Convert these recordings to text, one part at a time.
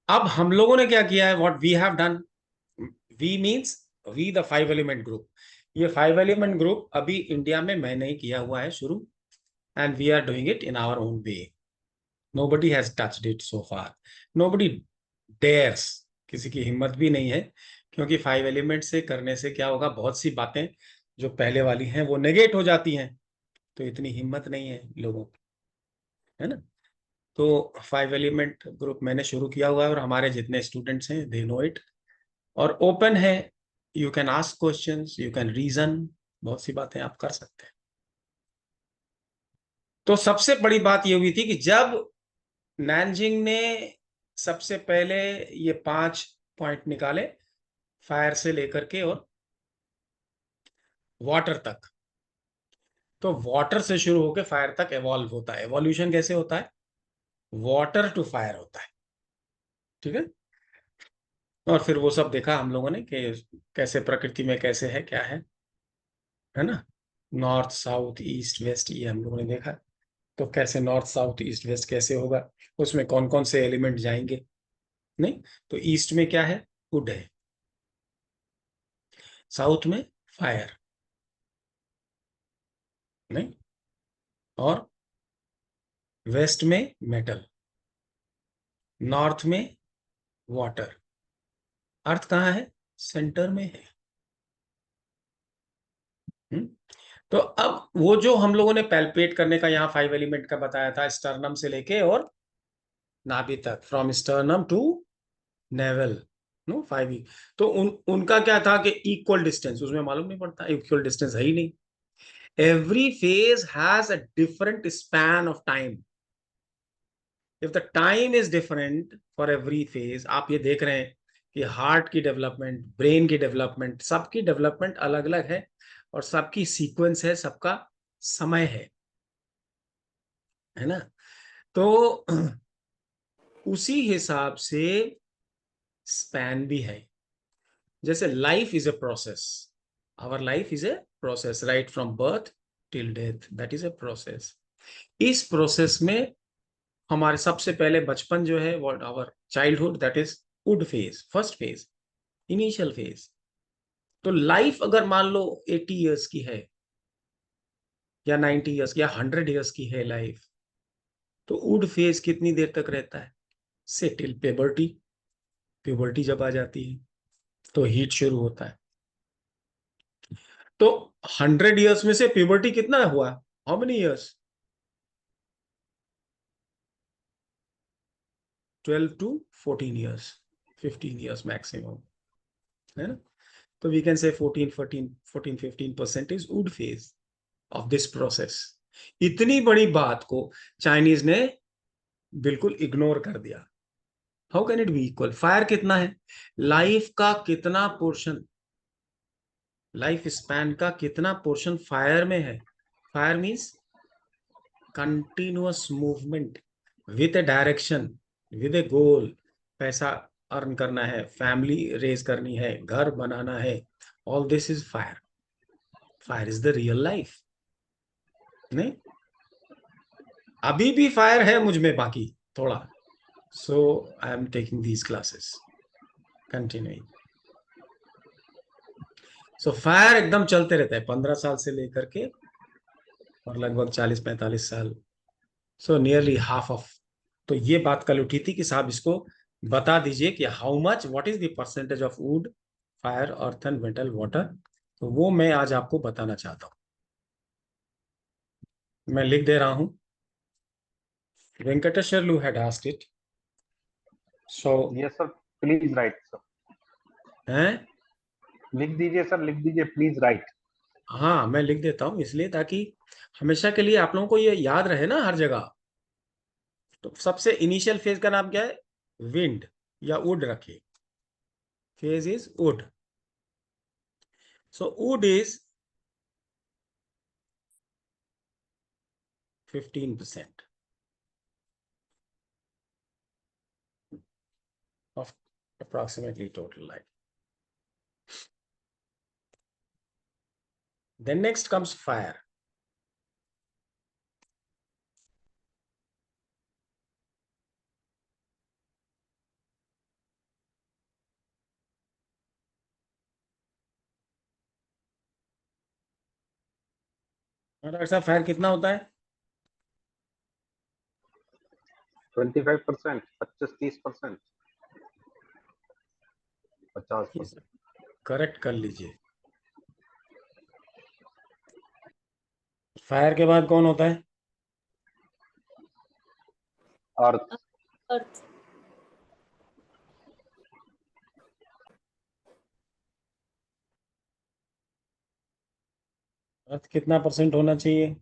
अब हम लोगों ने क्या किया है, what we have done, we means we the 5 element group. ये 5 एलिमेंट ग्रुप अभी इंडिया में मैंने ही किया हुआ है शुरू, and we are doing it in our own way. Nobody has touched it so far, nobody dares, किसी की हिम्मत भी नहीं है, क्योंकि 5 एलिमेंट से करने से क्या होगा, बहुत सी बातें जो पहले वाली हैं वो नेगेट हो जाती हैं, तो इतनी हिम्मत नहीं है लोगों की, है ना। तो 5 एलिमेंट ग्रुप मैंने शुरू किया हुआ है, और हमारे जितने स्टूडेंट्स हैं दे नो इट, और ओपन है। You can ask questions, you can reason, बहुत सी बातें आप कर सकते हैं। तो सबसे बड़ी बात ये हुई थी कि जब नैनजिंग ने सबसे पहले ये 5 पॉइंट निकाले, फायर से लेकर के और वाटर तक, तो वाटर से शुरू होकर फायर तक एवॉल्व होता है। एवोल्यूशन कैसे होता है, वाटर टू फायर होता है, ठीक है। और फिर वो सब देखा हम लोगों ने कि कैसे प्रकृति में कैसे है, क्या है ना। नॉर्थ साउथ ईस्ट वेस्ट, ये हम लोगों ने देखा। तो कैसे नॉर्थ साउथ ईस्ट वेस्ट कैसे होगा, उसमें कौन कौन से एलिमेंट जाएंगे। नहीं, तो ईस्ट में क्या है, वुड है, साउथ में फायर, नहीं, और वेस्ट में मेटल, नॉर्थ में वाटर, अर्थ कहाँ है, सेंटर में है। हम्म? तो अब वो जो हम लोगों ने पैल्पेट करने का यहाँ 5 एलिमेंट का बताया था, स्टर्नम से लेके और नाभि तक, from sternum to navel, no 5 तो उनका क्या था कि इक्वल डिस्टेंस, उसमें मालूम नहीं पड़ता, इक्वल डिस्टेंस है ही नहीं। Every phase has a different span of time. If the time is different for every phase, आप ये देख रहे हैं कि हार्ट की डेवलपमेंट, ब्रेन की डेवलपमेंट, सबकी डेवलपमेंट अलग अलग है, और सबकी सीक्वेंस है, सबका समय है ना। तो उसी हिसाब से स्पैन भी है। जैसे life is a process, our life is a process, right from birth till death, that is a process. इस प्रोसेस में हमारे सबसे पहले बचपन जो है, what our childhood, that is wood phase, first phase, initial phase. तो लाइफ अगर मान लो 80 ईयर्स की है, या 90 ईयर्स की, या 100 ईयर्स की है लाइफ, तो वुड फेज कितनी देर तक रहता है, से टिल प्यूबर्टी। प्यूबर्टी जब आ जाती है तो हीट शुरू होता है। तो 100 ईयर्स में से प्यूबर्टी कितना हुआ, how many years, 12 to 14 years, 15 years maximum, है ना। तो we can say 14 15% is wood phase of this process. इतनी बड़ी बात को चाइनीज ने बिल्कुल इग्नोर कर दिया। How can it be equal, fire कितना है, लाइफ का कितना पोर्शन, लाइफ स्पैन का कितना पोर्शन फायर में है। Fire means continuous movement with a direction, with a goal, पैसा अर्न करना है, फैमिली रेज करनी है, घर बनाना है, all this is fire. Fire is the real life. नहीं, अभी भी फायर है मुझ में बाकी थोड़ा, so I am taking these classes continuing. So fire एकदम चलते रहता है 15 साल से लेकर के, और लगभग 40 45 साल, सो नियरली हाफ ऑफ। तो ये बात कल उठी थी कि साहब इसको बता दीजिए कि how much, what is the percentage of would, fire, earth and metal, water. तो वो मैं आज आपको बताना चाहता हूँ। मैं लिख दे रहा हूँ, Venkateshwar had asked it, so yes sir, please write sir. हैं, लिख दीजिए सर, लिख दीजिए, प्लीज राइट। हाँ मैं लिख देता हूँ इसलिए ताकि हमेशा के लिए आप लोगों को ये याद रहे ना हर जगह। तो सबसे इनिशियल फेज का नाम क्या है, विंड या वुड रखिए, phase is would. So would is 15% of approximately total life. Then next comes fire. Doctor साहब फायर कितना होता है? 25%, 25-30%, 50%। करेक्ट कर लीजिए। फायर के बाद कौन होता है? अर्थ। अर्थ। अर्थ कितना परसेंट होना चाहिए?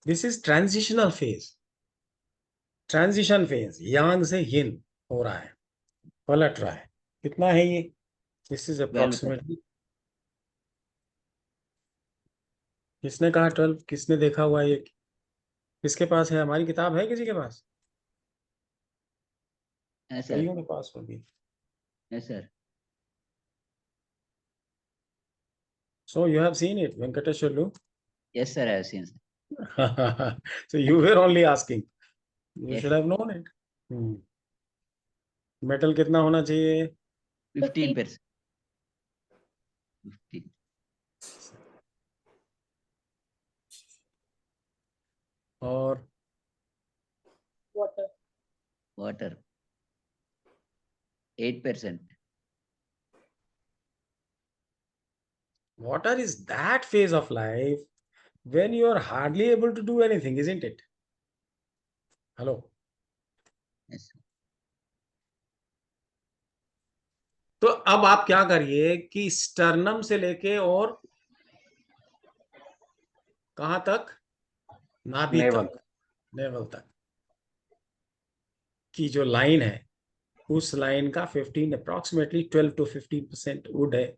This is transitional phase. Transition phase, yang से यिन हो रहा है, पलट रहा है। कितना है ये? This is 12 sir. अप्रोक्सीमेटली। किसने कहा 12? किसने देखा हुआ है ये? किसके पास है? हमारी किताब है किसी के पास? Yes sir. कईयों के पास होगी। Yes sir. So you have seen it, Venkateshwarlu? Yes sir, I have seen sir. So you were only asking. You Yes. should have known it. Metal कितना होना चाहिए? 15%. 15. और water. Water. 8%. water is that phase of life when you are hardly able to do anything, isn't it? Hello. Yes sir. तो अब आप क्या करिए कि स्टर्नम से लेके और कहां तक? नाभि नेवल। तक, नेवल तक की जो लाइन है, उस लाइन का 15 अप्रोक्सीमेटली 12 to 15% वुड है,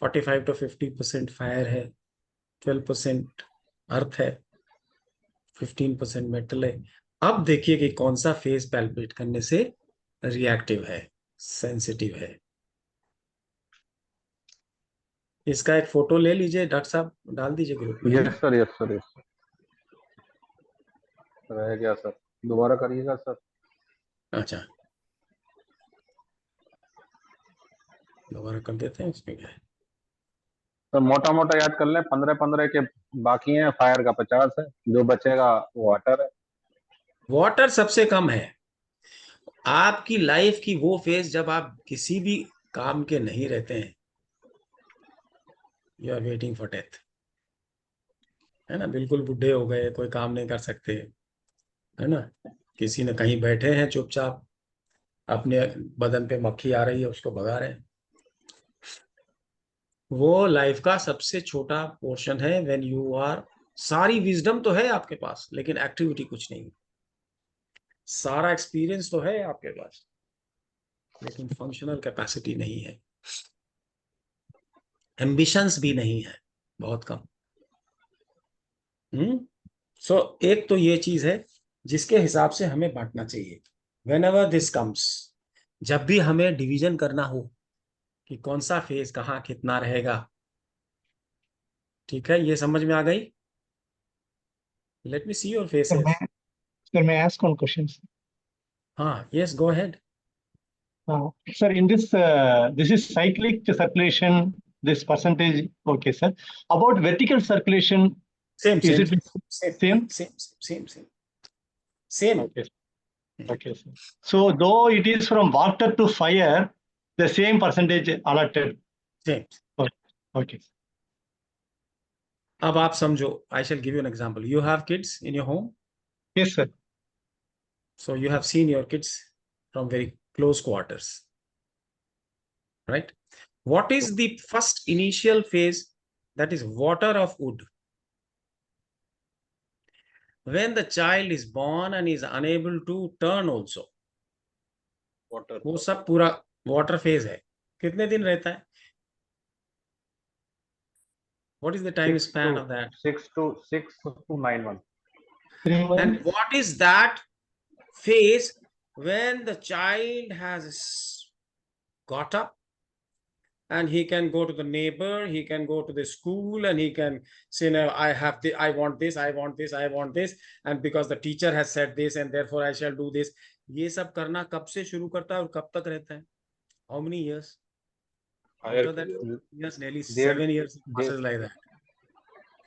45 to 50% फायर है, 12% अर्थ है, 15% मेटल है। अब देखिए कि कौन सा फेज पैल्पेट करने से रिएक्टिव है, सेंसिटिव है। इसका एक फोटो ले लीजिए डॉक्टर साहब, डाल दीजिए ग्रुप में। Yes sir, yes sir, yes sir. रह गया सर, दोबारा करिएगा सर। अच्छा, दोबारा कर देते हैं, इसमें क्या है। तो मोटा मोटा याद कर लें, 15-15 के बाकी हैं, फायर का 50 है, जो बचेगा वो वाटर है। वाटर सबसे कम है। आपकी लाइफ की वो फेज जब आप किसी भी काम के नहीं रहते हैं, you are waiting for death, है ना? बिल्कुल बुढ़े हो गए, कोई काम नहीं कर सकते, है ना? किसी ने कहीं बैठे हैं चुपचाप, अपने बदन पे मक्खी आ रही है, उसको भगा रहे हैं। वो लाइफ का सबसे छोटा पोर्शन है व्हेन यू आर, सारी विजडम तो है आपके पास लेकिन एक्टिविटी कुछ नहीं, सारा एक्सपीरियंस तो है आपके पास लेकिन फंक्शनल कैपेसिटी नहीं है, एम्बिशंस भी नहीं है, बहुत कम। सो एक तो ये चीज है जिसके हिसाब से हमें बांटना चाहिए। वेन एवर दिस कम्स, जब भी हमें डिवीजन करना हो कि कौन सा फेज कहाँ कितना रहेगा, ठीक है? ये समझ में आ गई? Let me see your faces. Sir, may I ask one question? Sir? हाँ, yes, go ahead. Sir, in this is cyclic circulation, this percentage, okay, sir. About vertical circulation, Same, is same, it same, same? same. Okay. Okay, sir. So though it is from water to fire, the same percentage allotted. Same. Okay. अब आप समझो, I shall give you an example. You have kids in your home, Yes, sir. so you have seen your kids from very close quarters, right? What is the first initial phase? That is water of wood. When the child is born and is unable to turn also, water. वो सब पूरा water phase है। कितने दिन रहता है? What is the time span of that? 6 to 9 months। 3 And months. what is that phase when the child has got up and he can go to the neighbor, he can go to the school, and he can say, no, I have the, I want this, I want this, I want this, and because the teacher has said this and therefore I shall do this. ये सब करना कब से शुरू करता है और कब तक रहता है? How many years? Out of that 4 years, nearly They- 7 years it they- passes like that.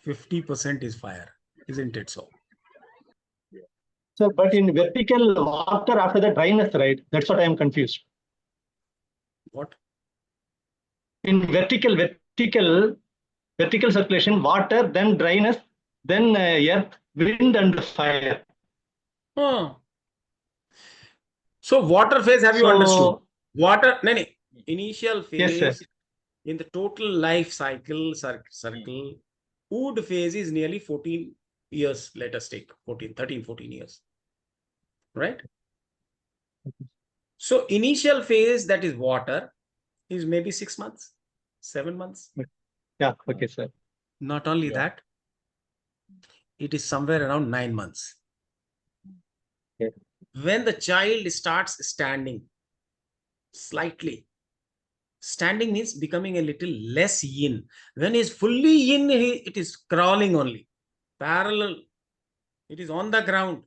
50% is fire, isn't it so? So, but in vertical water after the dryness, right? That's what I am confused. What? In vertical circulation, water, then dryness, then earth, wind, and fire. Oh. So water phase, have you So- understood? Water, no, initial Yes, sir. phase in the total life cycle circle, wood phase is nearly 14 years, let us take 13-14 years, right? So initial phase, that is water, is maybe 6 months, 7 months. Yeah, okay, sir. Not only that, it is somewhere around 9 months. Okay. When the child starts standing slightly, standing means becoming a little less yin. When he's fully yin, it is crawling only, parallel. It is on the ground.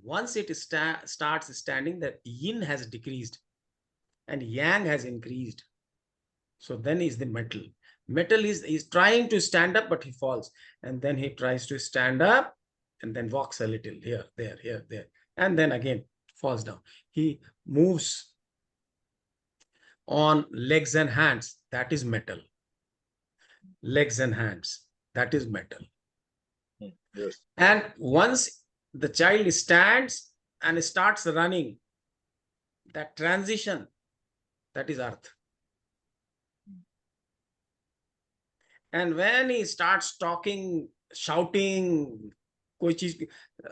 Once it starts standing, the yin has decreased and yang has increased. So then is the metal. Metal is trying to stand up, but he falls. And then he tries to stand up and then walks a little here, there. And then again falls down. He moves on legs and hands. That is metal. Legs and hands. That is metal. Yes. And once the child stands and starts running, that transition, that is earth. And when he starts talking, shouting,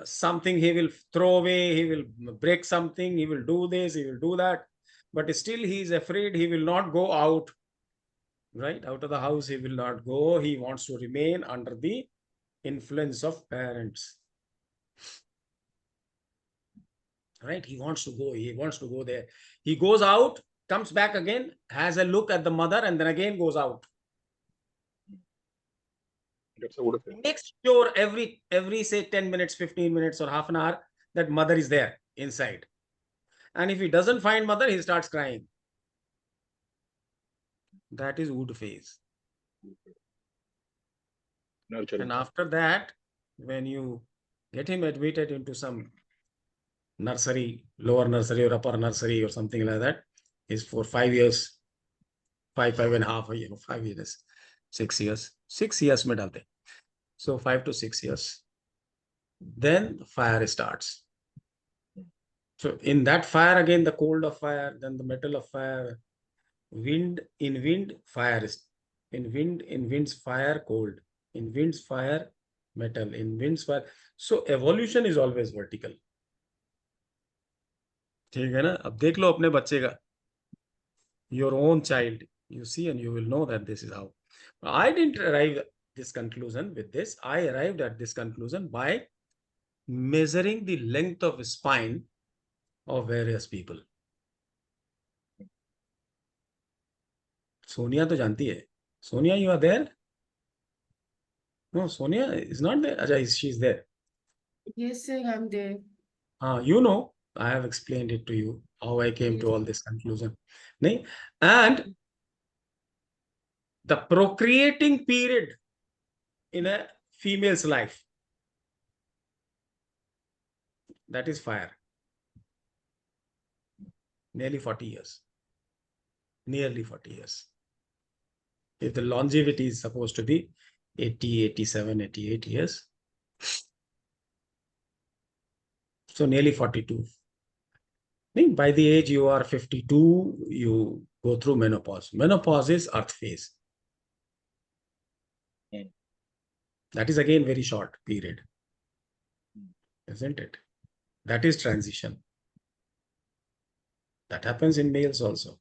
something he will throw away, he will break something, he will do this, he will do that. But still he is afraid, he will not go out, right? Out of the house, he will not go. He wants to remain under the influence of parents. Right? He wants to go there. He goes out, comes back again, has a look at the mother, and then again goes out. That's a wood phase. Makes sure every say 10 minutes, 15 minutes, or half an hour, that mother is there inside. And if he doesn't find mother, he starts crying. That is wood phase. Nurturing. And after that, when you get him admitted into some nursery, lower nursery or upper nursery or something like that, is for 5 years, 5.5, 5 years, 6 years, 6 years mein dalte. So 5 to 6 years. Then fire starts. So in that fire, again, the cold of fire, then the metal of fire, wind, in wind, fire is, in wind's fire, cold, in wind's fire, metal, in wind's fire. So evolution is always vertical. ठीक है ना? अब देख लो अपने बच्चे का, your own child, you see and you will know that this is how. I didn't arrive at this conclusion with this. I arrived at this conclusion by measuring the length of spine of various people. Sonia to janti hai. Sonia, you are there? No, Sonia is not there. Ajay, she's there. Yes, sir, I'm there. You know, I have explained it to you, how I came to all this conclusion. Nahin? And the procreating period in a female's life, that is fire. Nearly 40 years. Nearly 40 years. If the longevity is supposed to be 80, 87, 88 years. So nearly 42. By the age you are 52, you go through menopause. Menopause is earth phase. That is again very short period. Isn't it? That is transition. That happens in males also.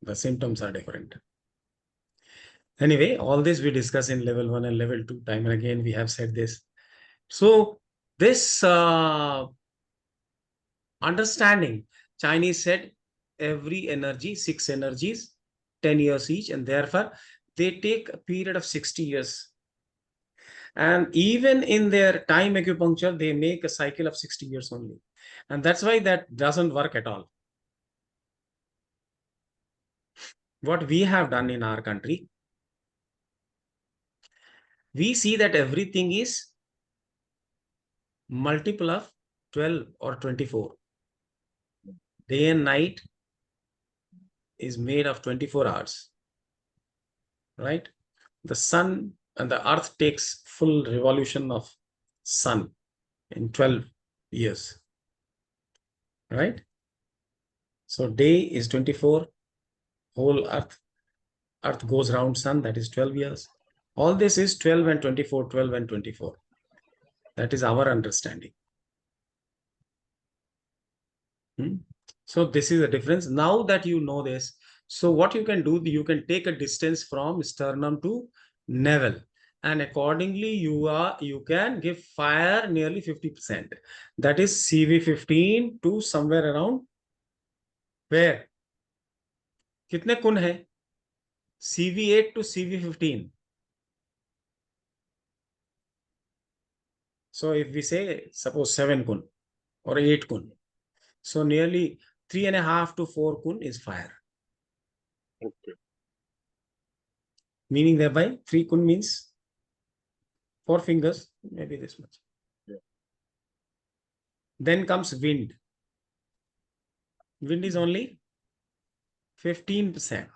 The symptoms are different. Anyway, all this we discuss in level 1 and level 2. Time and again we have said this. So this understanding, Chinese said every energy, 6 energies, 10 years each, and therefore they take a period of 60 years. And even in their time acupuncture, they make a cycle of 60 years only. And that's why that doesn't work at all. what we have done in our country, we see that everything is multiple of 12 or 24. Day and night is made of 24 hours, right? The sun and the earth takes full revolution of sun in 12 years, right? So day is 24, whole earth goes round sun, that is 12 years. All this is 12 and 24, 12 and 24. That is our understanding. So this is the difference. Now that you know this, so what you can do, you can take a distance from sternum to navel, and accordingly you can give fire nearly 50%. That is CV15 to somewhere around where? कितने कुन है? CV8 to CV15. So if we say suppose 7 kun or 8 kun, so nearly 3.5 to 4 kun is fire. Okay. Meaning thereby 3 kun means 4 fingers, maybe this much. Yeah. Then comes wind. Wind is only 15%.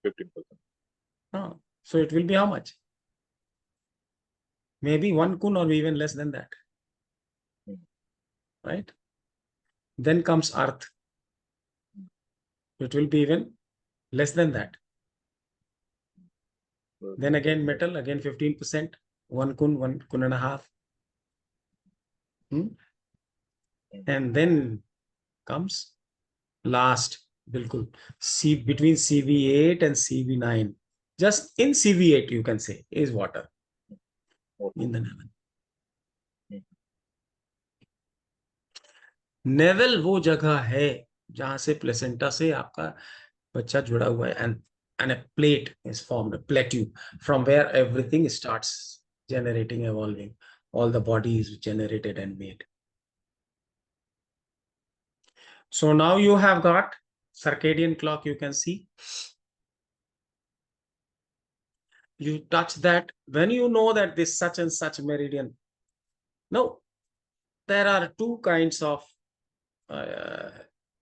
15%. So it will be how much? Maybe 1 kun or even less than that. Right? Then comes earth. It will be even less than that. Then again metal, again 15%. 1 kun, 1 kun and a half. And then comes last, bilkul, between CV8 and CV9. Just in CV8 you can say is water in the navel. Naval वो जगह है जहां से placenta से आपका बच्चा जुड़ा हुआ है, and a plate is formed, a plateau from where everything starts generating, evolving. All the body is generated and made. So now you have got circadian clock, you can see. You touch that, when you know that this such and such meridian. Now, there are two kinds of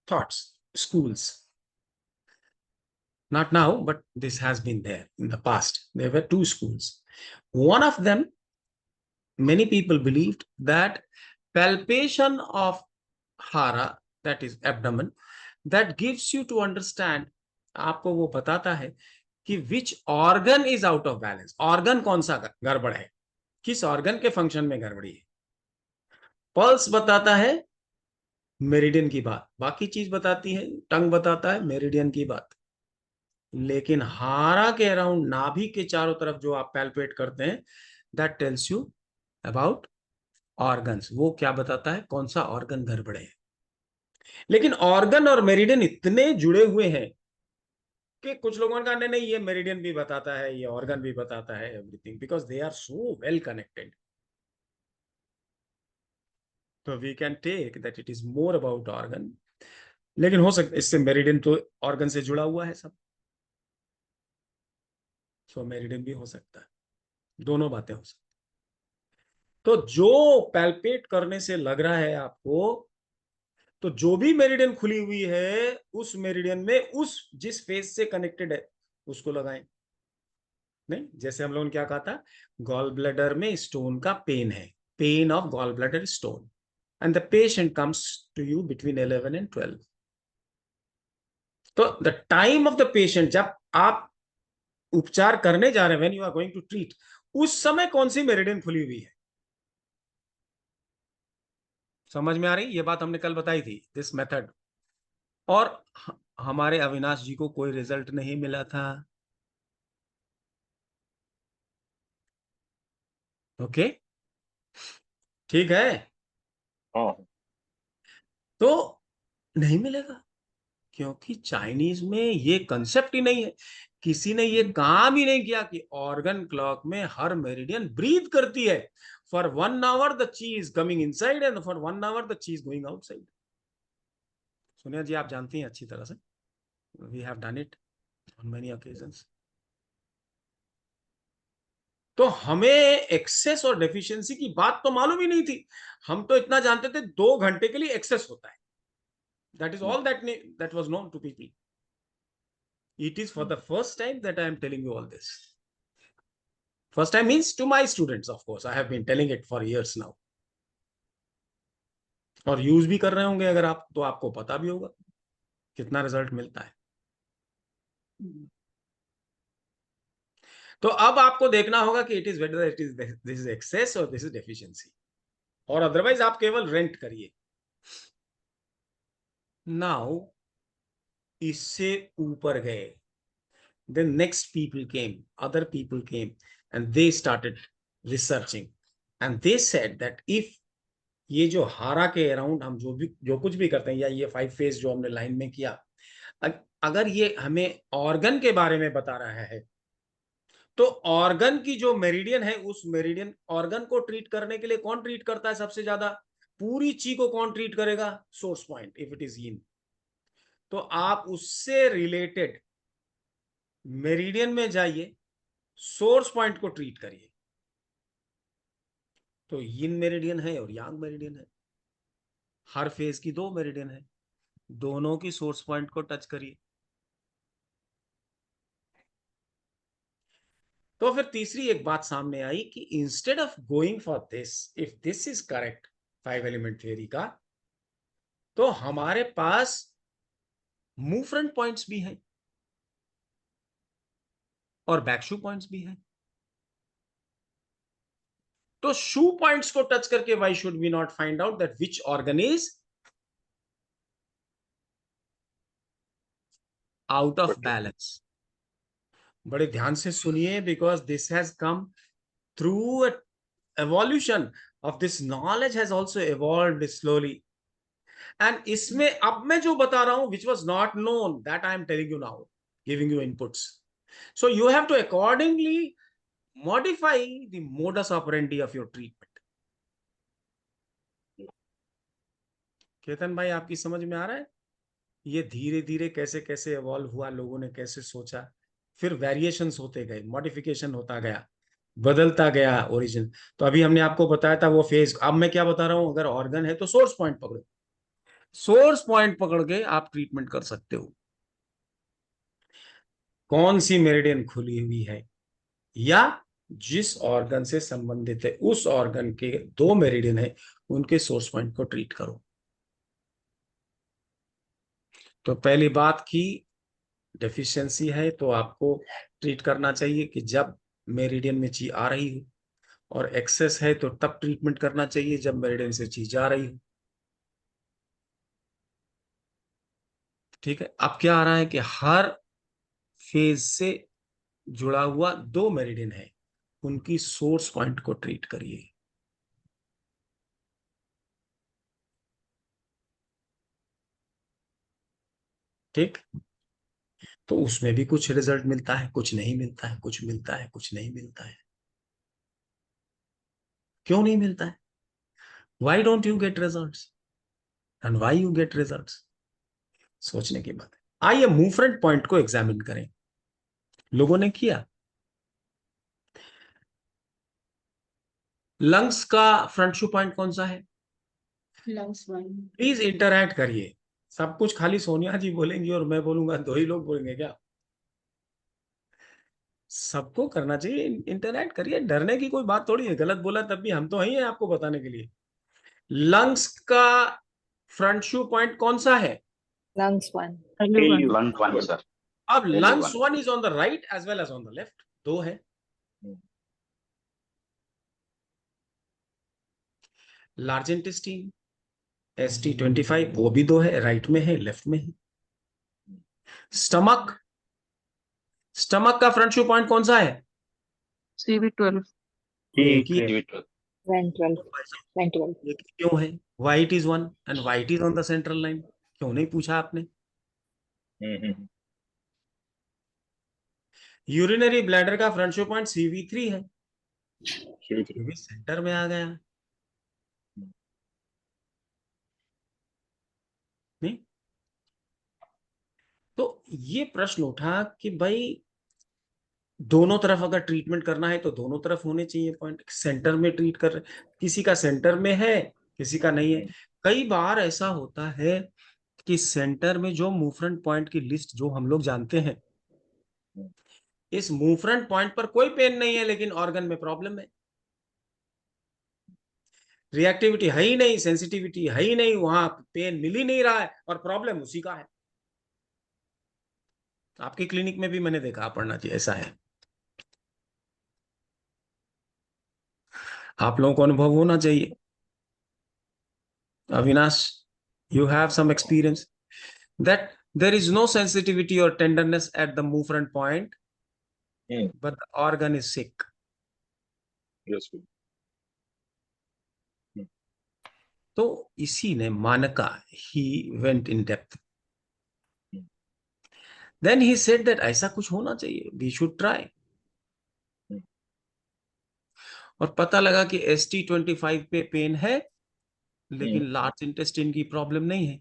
thoughts, schools. Not now, but this has been there in the past. There were two schools. One of them, many people believed that palpation of hara, that is abdomen, that gives you to understand, आपको वो बताता है कि which organ is out of balance. Organ कौन सा गड़बड़ है, किस organ के function में गड़बड़ी है. पल्स बताता है मेरिडियन की बात, बाकी चीज बताती है, टंग बताता है मेरिडियन की बात. लेकिन हारा के अराउंड, नाभि के चारों तरफ जो आप पैल्पेट करते हैं, that tells you about organs. वो क्या बताता है, कौन सा ऑर्गन गड़बड़ है. लेकिन ऑर्गन और मेरिडियन इतने जुड़े हुए हैं कि कुछ लोगों ने कहा नहीं नहीं, ये मेरिडियन भी बताता है, ये ऑर्गन भी बताता है, everything, because they are so well connected. तो we can take that it is more about organ. लेकिन हो सकता है इससे मेरिडियन तो ऑर्गन से जुड़ा हुआ है सब, सो मेरिडियन भी हो सकता है, दोनों बातें हो सकती. तो जो पैल्पेट करने से लग रहा है आपको, तो जो भी मेरिडियन खुली हुई है उस मेरिडियन में उस जिस फेस से कनेक्टेड है उसको लगाएं. नहीं, जैसे हम लोगों ने क्या कहा था, गॉल ब्लैडर में स्टोन का पेन है, pain of gall bladder stone, and the patient comes to you between 11 and 12. तो the time of the patient, जब आप उपचार करने जा रहे हैं, when you are going to treat, उस समय कौन सी मेरिडियन खुली हुई है. समझ में आ रही, ये बात हमने कल बताई थी, दिस मेथड. और हमारे अविनाश जी को कोई रिजल्ट नहीं मिला था. ओके, ठीक है. हाँ. तो नहीं मिलेगा, क्योंकि चाइनीज में ये कंसेप्ट ही नहीं है. किसी ने ये काम ही नहीं किया कि ऑर्गन क्लॉक में हर मेरिडियन ब्रीथ करती है. For 1 hour the chi is coming inside and for 1 hour the chi is going outside. Sonia ji आप जानती हैं अच्छी तरह से, we have done it. on many occasions. तो हमें एक्सेस और डेफिशिएंसी की बात तो मालूम ही नहीं थी। हम तो इतना जानते थे 2 घंटे के लिए एक्सेस होता है। That is all that was known to people. It is for the first time that I am telling you all this. First time means to my students, of course. I have been telling it for years now. और use भी कर रहे होंगे अगर आप, तो आपको पता भी होगा कितना रिजल्ट मिलता है। तो अब आपको देखना होगा कि it is whether it is this is excess और दिस इज डेफिशिएंसी, और अदरवाइज आप केवल रेंट करिए। नाउ इससे ऊपर गए, then next people came, other people came, and they started researching, and they said that if ये जो हारा के अराउंड हम जो कुछ भी करते हैं, या ये 5 फेज जो हमने लाइन में किया, अगर ये हमें ऑर्गन के बारे में बता रहा है, तो ऑर्गन की जो मेरिडियन है, उस मेरिडियन ऑर्गन को ट्रीट करने के लिए कौन ट्रीट करता है सबसे ज्यादा? पूरी ची को कौन ट्रीट करेगा? Source point, if it is यीन। तो आप उससे रिलेटेड मेरिडियन में जाइए, सोर्स पॉइंट को ट्रीट करिए। तो यिन मेरिडियन है और यांग मेरिडियन है, हर फेज की 2 मेरिडियन है, दोनों की सोर्स पॉइंट को टच करिए। तो फिर तीसरी एक बात सामने आई कि instead of going for this, if this is correct 5 element theory का, तो हमारे पास मूव फ्रंट पॉइंट्स भी हैं और बैक शू पॉइंट्स भी हैं। तो शू पॉइंट्स को टच करके why should we not find out that which organ is out of balance? बड़े ध्यान से सुनिए, because this has come through evolution of this knowledge has also evolved slowly, and इसमें अब मैं जो बता रहा हूं which was not known, that I am telling you now, giving you inputs, so you have to accordingly modify the modus operandi of your treatment. Ketan भाई, आपकी समझ में आ रहा है ये धीरे धीरे कैसे कैसे इवॉल्व हुआ, लोगों ने कैसे सोचा, फिर वेरिएशंस होते गए, मॉडिफिकेशन होता गया, बदलता गया ओरिजिन। तो अभी हमने आपको बताया था वो फेज, अब मैं क्या बता रहा हूं, अगर ऑर्गन है तो सोर्स पॉइंट पकड़ो, सोर्स पॉइंट पकड़ के आप ट्रीटमेंट कर सकते हो। कौन सी मेरिडियन खुली हुई है, या जिस ऑर्गन से संबंधित है उस ऑर्गन के 2 मेरिडियन है, उनके सोर्स पॉइंट को ट्रीट करो। तो पहली बात की डेफिशिएंसी है तो आपको ट्रीट करना चाहिए कि जब मेरिडियन में ची आ रही हो, और एक्सेस है तो तब ट्रीटमेंट करना चाहिए जब मेरिडियन से ची जा रही हो। ठीक है, अब क्या आ रहा है कि हर फेज से जुड़ा हुआ 2 मेरिडियन है, उनकी सोर्स पॉइंट को ट्रीट करिए। ठीक, तो उसमें भी कुछ रिजल्ट मिलता है, कुछ नहीं मिलता है, कुछ मिलता है, कुछ नहीं मिलता है। क्यों नहीं मिलता है? Why don't you get results, and why you get results? सोचने की बात है। आइए मूव फ्रंट पॉइंट को एग्जामिन करें। लोगों ने किया। लंग्स का फ्रंट शू पॉइंट कौन सा है? Lungs 1. प्लीज इंटरैक्ट करिए। सब कुछ खाली सोनिया जी बोलेंगी और मैं बोलूंगा, 2 ही लोग बोलेंगे क्या? सबको करना चाहिए, इंटरैक्ट करिए, डरने की कोई बात थोड़ी है। गलत बोला तब भी हम तो ही हैं आपको बताने के लिए। लंग्स का फ्रंट शू पॉइंट कौन सा है? Lungs 1. Lung 1, sir. अब L1. Lungs 1 is on the right as well as on the left, 2 है। लार्ज इंटेस्टाइन ST25 वो भी 2 है, राइट में है, लेफ्ट में है। स्टमक, स्टमक का फ्रंट शू पॉइंट कौन सा है? CV12. एक ही है। CV12. Ventral. Ventral. एक ही क्यों है? White is 1 and white is on the central line. क्यों नहीं पूछा आपने? यूरिनरी ब्लैडर का फ्रंट शो पॉइंट CV3 है, क्योंकि सेंटर में आ गया। नहीं, तो ये प्रश्न उठा कि भाई दोनों तरफ अगर ट्रीटमेंट करना है तो दोनों तरफ होने चाहिए पॉइंट। सेंटर में ट्रीट कर रहे, किसी का सेंटर में है, किसी का नहीं है। कई बार ऐसा होता है कि सेंटर में जो मूवफ्रंट पॉइंट की लिस्ट जो हम लोग जानते हैं, इस मूवफ्रंट पॉइंट पर कोई पेन नहीं है लेकिन ऑर्गन में प्रॉब्लम है, रिएक्टिविटी है ही नहीं, सेंसिटिविटी है ही नहीं, वहां पेन मिल ही नहीं रहा है और प्रॉब्लम उसी का है। आपकी क्लिनिक में भी मैंने देखा, पढ़ना चाहिए, ऐसा है। आप लोगों को अनुभव होना चाहिए। Avinash, you have some experience that there is no sensitivity or tenderness at the movement point, but the organ is sick. Yes, sir. तो इसी ने मानका, he went in depth. Then he said that ऐसा कुछ होना चाहिए, we should try. और पता लगा कि ST25 पे पेन है लेकिन लार्ज इंटेस्टाइन की प्रॉब्लम नहीं है,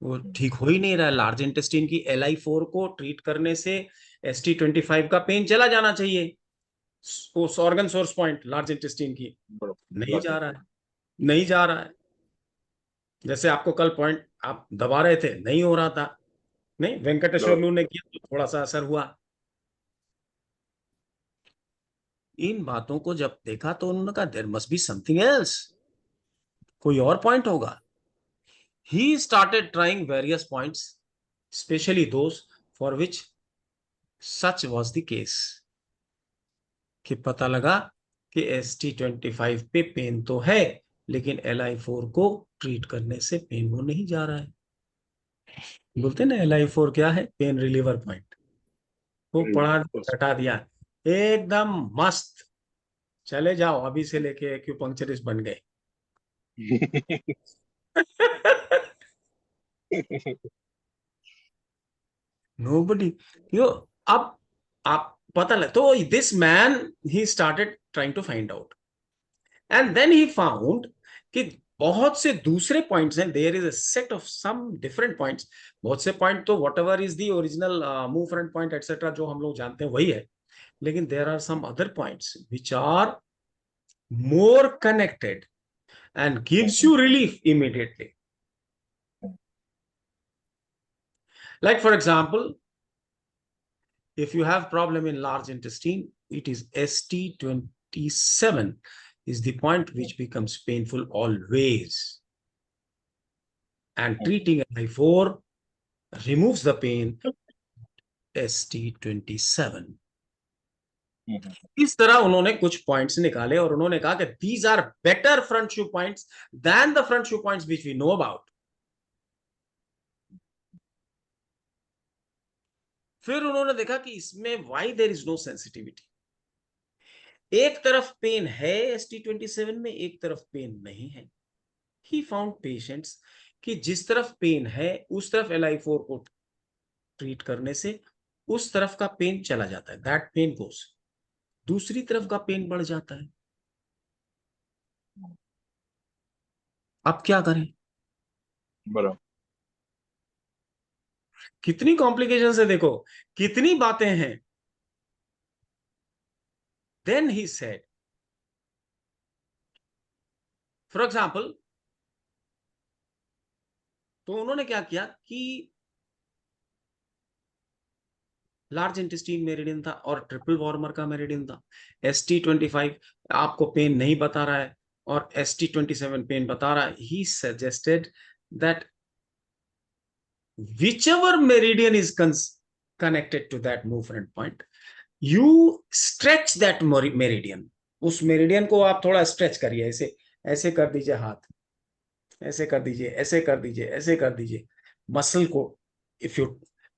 वो ठीक हो ही नहीं रहा है। लार्ज इंटेस्टाइन की LI4 को ट्रीट करने से ST25 का पेन चला जाना चाहिए, उस organ source point large intestine की, नहीं जा रहा है, नहीं जा रहा है। जैसे आपको कल पॉइंट आप दबा रहे थे, नहीं हो रहा था, नहीं, वेंकटेश्वरलू ने किया तो थोड़ा सा असर हुआ। इन बातों को जब देखा तो उन्होंने कहा there must be something else, कोई और पॉइंट होगा। He started trying various points, especially those for which such was the case. कि पता लगा कि ST25 पे पेन तो है लेकिन LI4 को ट्रीट करने से पेन वो नहीं जा रहा है। बोलते ना LI4 क्या है, पेन रिलीवर पॉइंट। वो पढ़ा हटा दिया, एकदम मस्त, चले जाओ अभी से लेके एक्यूपंक्चरिस्ट बन गए। Nobody, अब आप पता लग तो this man he started trying to find out and then he found कि बहुत से दूसरे पॉइंट्स हैं, there is a set of some different points, बहुत से पॉइंट तो whatever is the original move front point etc जो हम लोग जानते हैं वही है, लेकिन there are some other points which are more connected and gives you relief immediately. Like for example, if you have problem in large intestine, it is ST27 is the point which becomes painful always. And treating LI4 removes the pain, ST27. इस तरह उन्होंने कुछ points निकाले और उन्होंने कहा कि these are better front shoe points than the front shoe points which we know about. फिर उन्होंने देखा कि इसमें why there is no sensitivity. एक तरफ पेन है ST27 में, एक तरफ पेन नहीं है। He found patients कि जिस तरफ पेन है उस तरफ LI4 को ट्रीट करने से उस तरफ का पेन चला जाता है, that pain goes. दूसरी तरफ का पेन बढ़ जाता है। अब क्या करें? बराबर। कितनी कॉम्प्लिकेशन है देखो, कितनी बातें हैं। Then he said, for example, तो उन्होंने क्या किया कि लार्ज इंटेस्टाइन मेरिडियन था और ट्रिपल वॉर्मर का मेरिडियन था। ST25 आपको पेन नहीं बता रहा है और ST27 पेन बता रहा है। He suggested that whichever meridian is connected to that movement point, you stretch that meridian. उस मेरिडियन को आप थोड़ा स्ट्रेच करिए, ऐसे ऐसे कर दीजिए, हाथ ऐसे कर दीजिए, ऐसे कर दीजिए, ऐसे कर दीजिए मसल को। If you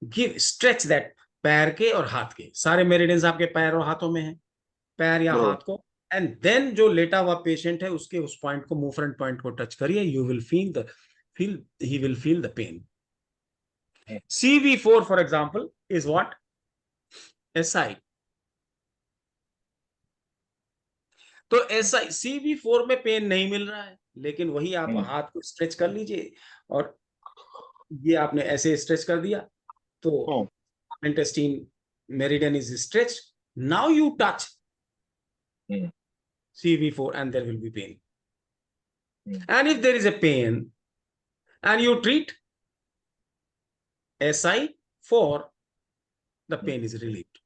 give stretch that, पैर के और हाथ के सारे मेरिडियंस आपके पैर और हाथों में है, पैर या हाथ को, एंड देन जो लेटा हुआ पेशेंट है उसके उस पॉइंट को, मूवफ्रंट पॉइंट को टच करिए, you will he will feel the pain. CV4 for example is what? SI. तो SI CV4 में पेन नहीं मिल रहा है, लेकिन वही आप हाथ को स्ट्रेच कर लीजिए और ये आपने ऐसे स्ट्रेच कर दिया, तो intestine meridian is stretched. Now you touch CV4 and there will be pain. And if there is a pain and you treat SI4, the pain is relieved.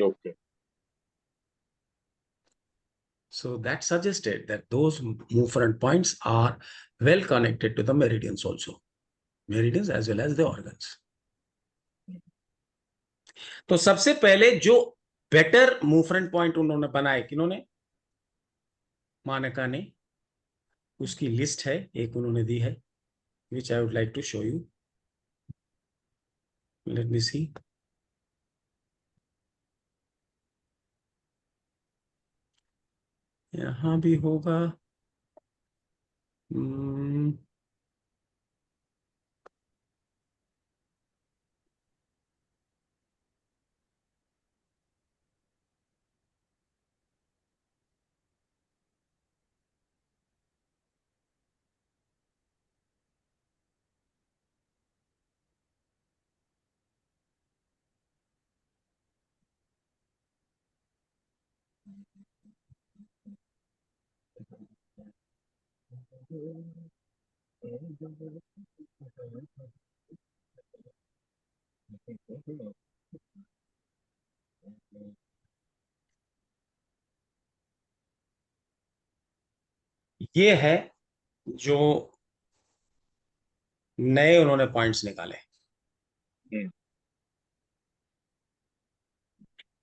Okay. So that suggested that those movement points are well connected to the meridians also. Meridians as well as the organs. तो सबसे पहले जो better movement point उन्होंने बनाए, किन्होंने? मानका ने। उसकी list है, एक उन्होंने दी है, which I would like to show you. Let me see. यहां भी होगा। ये है जो नए उन्होंने पॉइंट्स निकाले।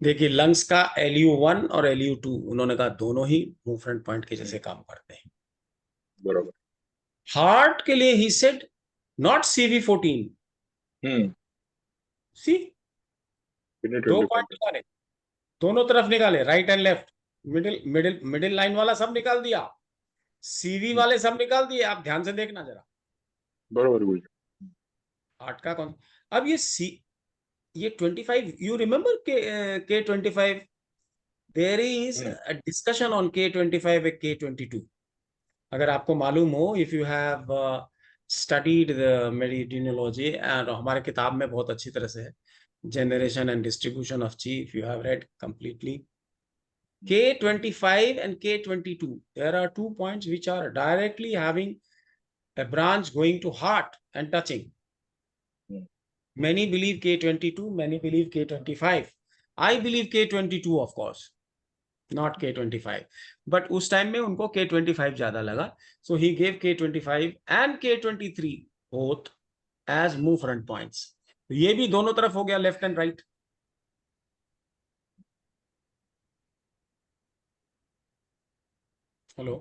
देखिए लंग्स का LU1 और LU2 उन्होंने कहा दोनों ही मूवमेंट पॉइंट के जैसे काम करते हैं। बराबर। हार्ट के लिए ही सेड नॉट CV14, सी दो पॉइंट निकाले, दोनों तरफ निकाले, right and left, middle line वाला सब निकाल दिया, CV वाले सब निकाल दिए। आप ध्यान से देखना जरा। बराबर। हार्ट का कौन? अब ये 25, you remember K25, there is a discussion on K25 and K22। अगर आपको मालूम हो, if you have studied the meridianology, and हमारे किताब में बहुत अच्छी तरह से है, generation and distribution of chi, if you have read completely, K25 and K22, there are 2 points which are directly having a branch going to heart and touching. Many believe K22, many believe K25. I believe K22, of course, not K25. But उस time में उनको K25 ज्यादा लगा, so he gave K25 and K23 both as movement points. ये भी दोनों तरफ हो गया, लेफ्ट एंड राइट। हेलो।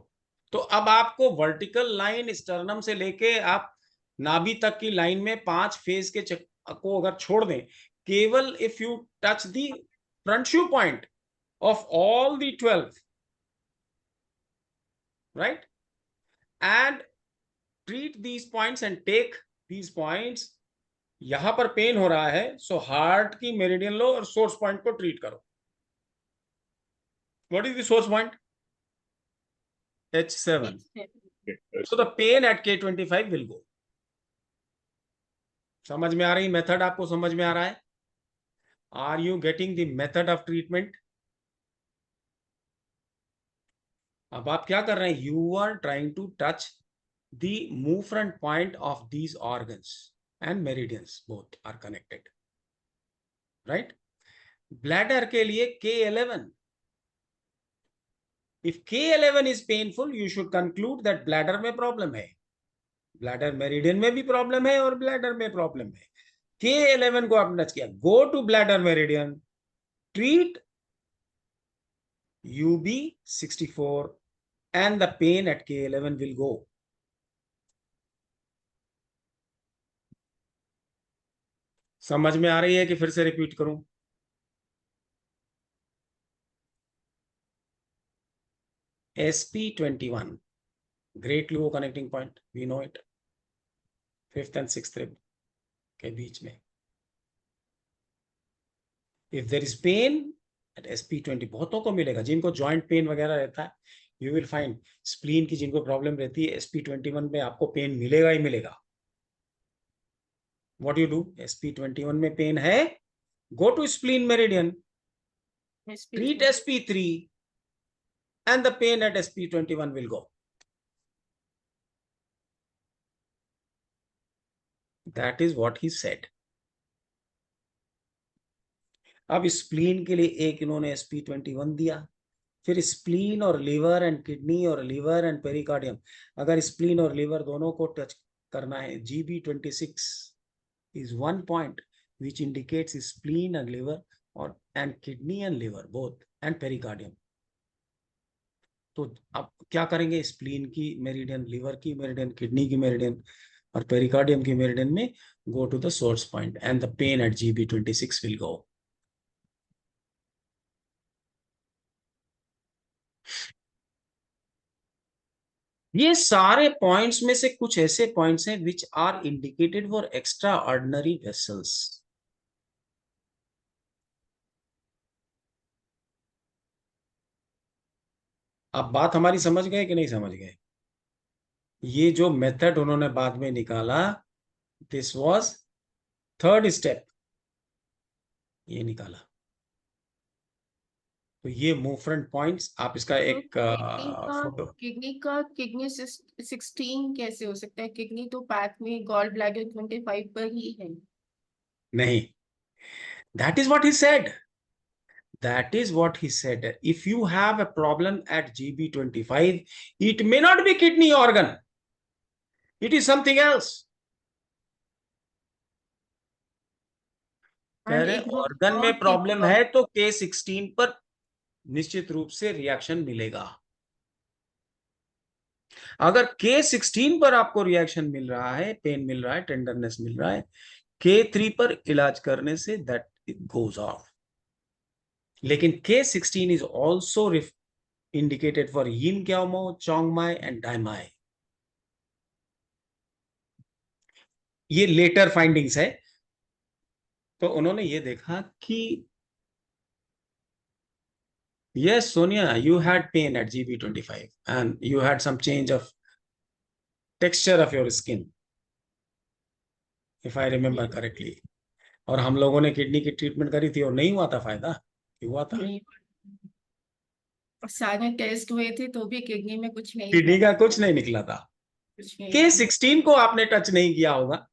तो अब आपको वर्टिकल लाइन स्टर्नम से लेके आप नाभि तक की लाइन में 5 फेज के को अगर छोड़ दें, केवल if you touch the front shu point of all the 12, right, and treat these points and take these points, यहां पर पेन हो रहा है, सो हार्ट की मेरिडियन लो और सोर्स पॉइंट को ट्रीट करो। What is the source point? H7. So the pain at K25 will go. समझ में आ रही मेथड? आपको समझ में आ रहा है? Are you getting the method of treatment? अब आप क्या कर रहे हैं? You are trying to touch the movement point of these organs and meridians, both are connected, right? Bladder के लिए K11. If K11 is painful, you should conclude that bladder में problem है, bladder meridian में भी problem है और bladder में problem है। K11 को आपने टच किया, go to bladder meridian, treat UB64 and the pain at K11 will go. समझ में आ रही है कि फिर से रिपीट करूं? SP21, great luo connecting point, we know it, 5th and 6th rib के बीच में। If there is pain at SP20, बहुतों को मिलेगा जिनको जॉइंट पेन वगैरह रहता है, you will find स्प्लीन की जिनको प्रॉब्लम रहती है, SP21 में आपको पेन मिलेगा ही मिलेगा। व्हाट यू डू, sp21 में पेन है, go to spleen meridian, treat sp3 and the pain at sp21 will go. That is what he said. अब स्प्लीन के लिए एक इन्होंने sp21 दिया, फिर स्प्लीन और लिवर एंड किडनी और लिवर एंड पेरिकार्डियम, अगर स्प्लीन और लिवर दोनों को टच करना है, GB26 is one point which indicates spleen and liver or and kidney and liver both and pericardium. तो अब क्या करेंगे, स्प्लीन की मेरिडियन, लिवर की मेरिडियन, किडनी की मेरिडियन और पेरिकार्डियम की मेरिडियन में go to the source point and the pain at GB26 will go. ये सारे पॉइंट्स में से कुछ ऐसे पॉइंट्स हैं which are indicated for extraordinary vessels. अब बात हमारी समझ गए कि नहीं समझ गए? ये जो मेथड उन्होंने बाद में निकाला, दिस वाज थर्ड स्टेप, ये निकाला. तो ये मूव फ्रंट पॉइंट्स, आप इसका एक फोटो. किडनी 16 कैसे हो सकता है? किडनी तो पैथ में गॉल ब्लैडर 25 पर ही है. नहीं, that is what he said. That is what he said. If you have a problem at GB25, it may not be kidney organ. It is something else. कह रहे organ में problem है तो K16 पर निश्चित रूप से रिएक्शन मिलेगा. अगर K16 पर आपको रिएक्शन मिल रहा है, पेन मिल रहा है, टेंडरनेस मिल रहा है, K3 पर इलाज करने से दैट गोज ऑफ. लेकिन K16 is also indicated for yin kyao mo, chong mai and dai mai. ये लेटर फाइंडिंग्स है. तो उन्होंने ये देखा कि yes, Sonia, you had pain at GB25 and you had some change of texture of your skin, if I remember correctly. और हम लोगों ने किडनी की ट्रीटमेंट करी थी और नहीं हुआ था फायदा, हुआ था. सारे टेस्ट हुए थे तो भी किडनी में कुछ नहीं, किडनी का कुछ नहीं निकला था. कुछ नहीं. K16 को आपने टच नहीं किया होगा.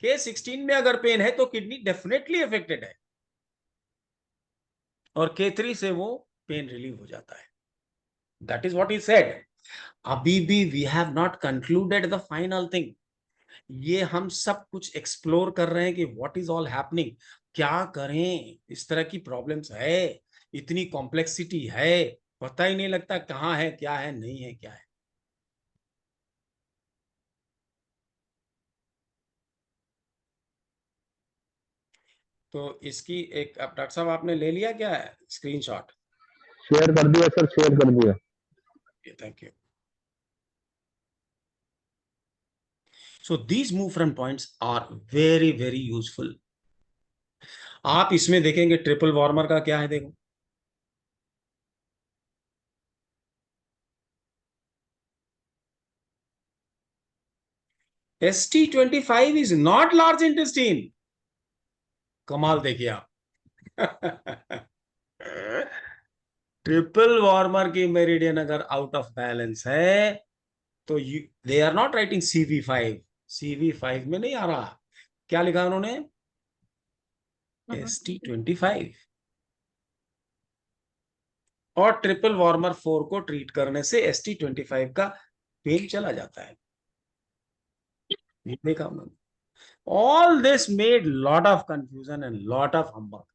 K16 में अगर पेन है तो किडनी डेफिनेटली अफेक्टेड है और K3 से वो पेन रिलीव हो जाता है. That is what he said. अभी भी we have not concluded the final thing. ये हम सब कुछ एक्सप्लोर कर रहे हैं कि व्हाट इज ऑल हैपनिंग, क्या करें. इस तरह की प्रॉब्लम्स है, इतनी कॉम्प्लेक्सिटी है, पता ही नहीं लगता कहाँ है, क्या है, नहीं है, क्या है. तो इसकी एक, अब डॉक्टर साहब आपने ले लिया क्या स्क्रीनशॉट? शेयर कर दिया सर, शेयर कर दिया. Thank you. So these move front points are very very useful. आप इसमें देखेंगे ट्रिपल वार्मर का क्या है, देखो. ST25 is not large intestine. कमाल देखिए आप. ट्रिपल वार्मर की मेरिडियन अगर आउट ऑफ बैलेंस है तो they are not writing CV5. CV5 में नहीं आ रहा. क्या लिखा उन्होंने? ST25. और ट्रिपल वार्मर 4 को ट्रीट करने से ST25 का पेन चला जाता है. देखा उन्होंने. All this made lot of confusion and lot of humbug.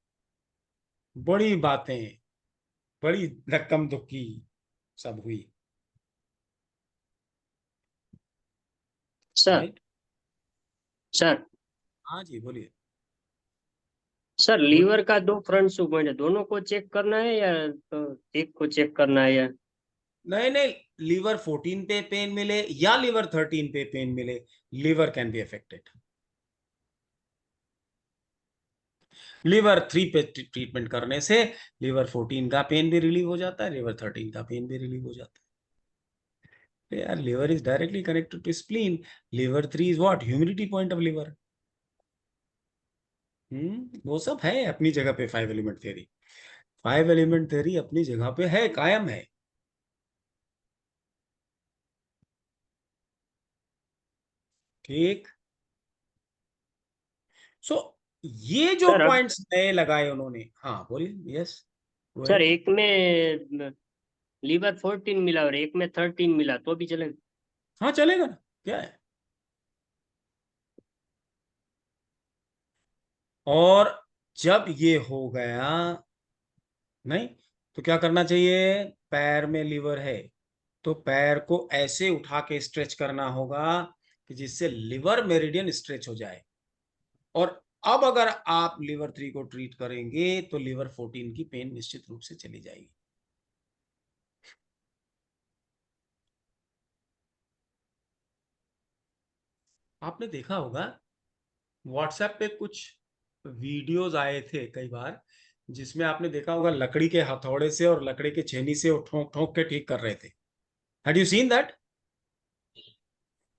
बड़ी बातें, बड़ी धक्कम धुक्की सब हुई. Sir Right? सर हाँ जी बोलिए. सर लीवर का 2 फ्रंट सुबह है, दोनों को चेक करना है या तो एक को चेक करना है? या नहीं नहीं, लीवर 14 पे पेन मिले या लीवर 13 पे पेन मिले, liver can be affected. Liver 3 पे ट्रीटमेंट करने से लीवर 14 का पेन भी रिलीव हो जाता है, लीवर 13 का पेन भी रिलीव हो जाता है. यार liver is directly connected to spleen. Liver 3 is what? Humidity point of liver. वो सब है अपनी जगह पे। 5 एलिमेंट थ्योरी, 5 एलिमेंट थ्योरी अपनी जगह पे है, कायम है। ठीक। सो ये जो सर, पॉइंट्स नए लगाए उन्होंने, हाँ बोलिए। यस, सर एक में लीवर 14 मिला और एक में 13 मिला तो भी चलेगा? हाँ चलेगा ना, क्या है। और जब ये हो गया, नहीं तो क्या करना चाहिए, पैर में लीवर है तो पैर को ऐसे उठा के स्ट्रेच करना होगा कि जिससे लिवर मेरिडियन स्ट्रेच हो जाए। और अब अगर आप लीवर 3 को ट्रीट करेंगे तो लीवर 14 की पेन निश्चित रूप से चली जाएगी। आपने देखा होगा व्हाट्सएप पे कुछ वीडियोस आए थे कई बार, जिसमें आपने देखा होगा लकड़ी के हथौड़े से और लकड़ी के छेनी से वो ठोक ठोक के ठीक कर रहे थे। Had you seen that?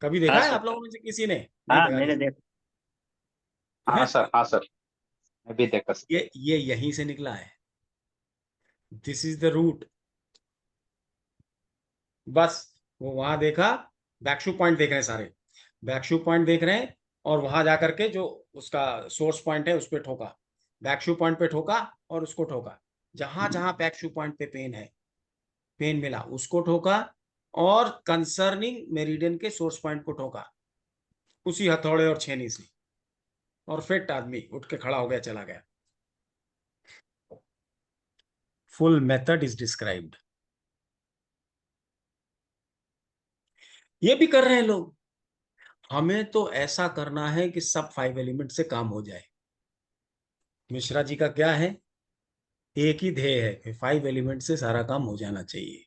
कभी देखा हाँ है सर। आप लोगों में से किसी ने? नहीं हाँ, देखा मैंने किसी देखा। ने? हाँ हैं? सर, हाँ सर, मैं भी देखा सर। ये यहीं से निकला है। This is the root. बस वो वहां देखा, बैकशू पॉइंट देख रहे हैं सारे, बैकशू पॉइंट देख रहे हैं, और वहां जाकर के जो उसका सोर्स पॉइंट है उस पर ठोका, बैकशू पॉइंट पे ठोका और उसको ठोका। जहां जहां बैकशू पॉइंट पे पेन है, पेन मिला, उसको ठोका, और कंसर्निंग मेरिडियन के सोर्स पॉइंट को ठोका उसी हथौड़े और छेनी से, और फिट आदमी उठ के खड़ा हो गया, चला गया। Full method is described. ये भी कर रहे हैं लोग। हमें तो ऐसा करना है कि सब 5 एलिमेंट से काम हो जाए। मिश्रा जी का क्या है, एक ही ध्येय है कि 5 एलिमेंट से सारा काम हो जाना चाहिए।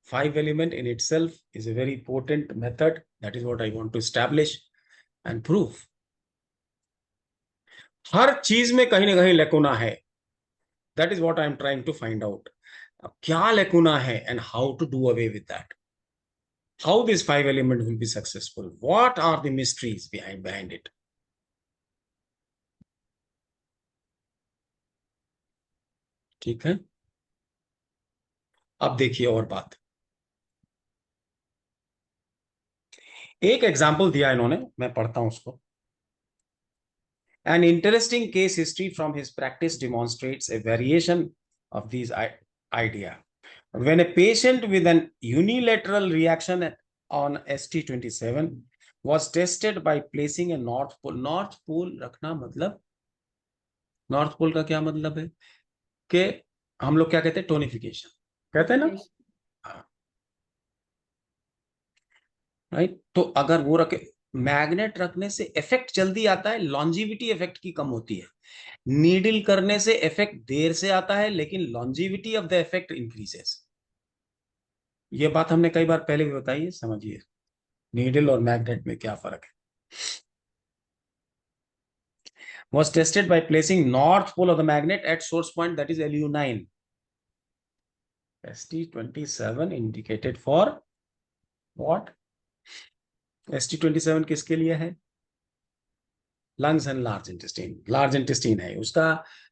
5 element in itself is a very potent method. That is what I want to establish and prove. हर चीज में कहीं ना कहीं लेकुना है। That is what I am trying to find out. अब क्या लेकुना है and how to do away with that. How this 5 element will be successful. What are the mysteries behind it. ठीक है, अब देखिए और बात। एक एग्जाम्पल दिया इन्होंने, मैं पढ़ता हूं उसको। An interesting case history from his practice demonstrates a variation of these idea. When a patient with an unilateral reaction on ST27 was tested by placing a north pole रखना मतलब, नॉर्थ पोल का क्या मतलब है कि हम लोग क्या कहते हैं, टोनिफिकेशन कहते हैं ना, राइट। तो अगर वो रखे, मैग्नेट रखने से इफेक्ट जल्दी आता है, लॉन्जिविटी इफेक्ट की कम होती है। नीडल करने से इफेक्ट देर से आता है, लेकिन longevity of the effect increases. ये बात हमने कई बार पहले भी बताई है, समझिए नीडल और मैग्नेट में क्या फर्क है। Was tested by placing north pole of the magnet at source point, that is LU9. ST27 indicated for what? ST27 किसके लिए है? Lungs and large intestine. Large intestine है उसका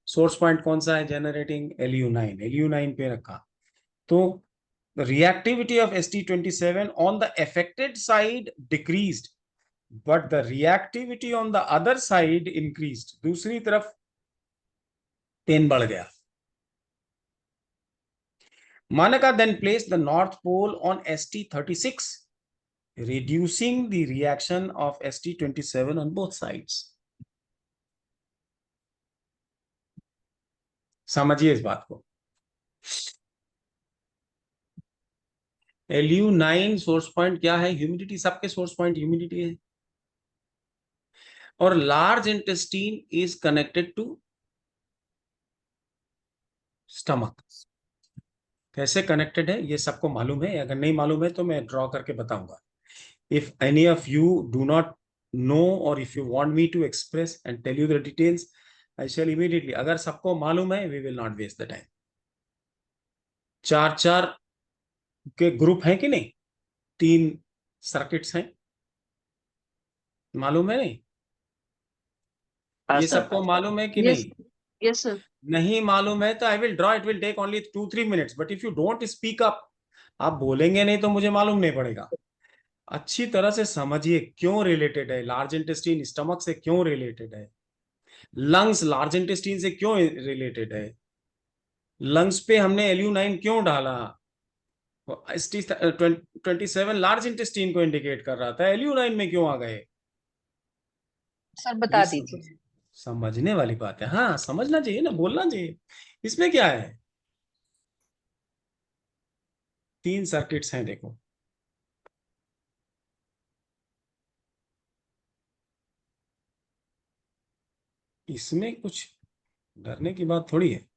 सोर्स पॉइंट, कौन सा है जनरेटिंग? LU9। LU9 पे रखा तो reactivity of ST27 on the affected side decreased, but the reactivity on the other side increased. दूसरी तरफ पेन बढ़ गया। Manaka then placed the north pole on ST36, reducing the reaction of ST27 on both sides. समझिए इस बात को। LU9 source point क्या है? ह्यूमिडिटी। सबके सोर्स पॉइंट ह्यूमिडिटी है। और large intestine is connected to stomach. कैसे कनेक्टेड है ये सबको मालूम है, अगर नहीं मालूम है तो मैं ड्रॉ करके बताऊंगा। If any of you do not know और if you want me to express and tell you the details, I shall immediately. अगर सबको मालूम है, we will not waste the time. 4-4 के ग्रुप हैं कि नहीं? 3 सर्किट्स हैं। मालूम है नहीं? हाँ ये सर। सबको मालूम है कि यस, नहीं? Yes sir. नहीं मालूम है तो I will draw, it will take only 2-3 minutes, but if you don't speak up, आप बोलेंगे नहीं तो मुझे मालूम नहीं पड़ेगा। अच्छी तरह से समझिए क्यों रिलेटेड है, लार्ज इंटेस्टाइन स्टमक से क्यों रिलेटेड है, लंग्स लार्ज इंटेस्टाइन से क्यों रिलेटेड है, लंग्स पे हमने LU9 क्यों डाला, 27 लार्ज इंटेस्टाइन को इंडिकेट कर रहा था, LU9 में क्यों आ गए? सर ये बता दीजिए। समझने वाली बात है, हाँ समझना चाहिए ना, बोलना चाहिए। इसमें क्या है, 3 सर्किट्स हैं देखो। इसमें कुछ डरने की बात थोड़ी है।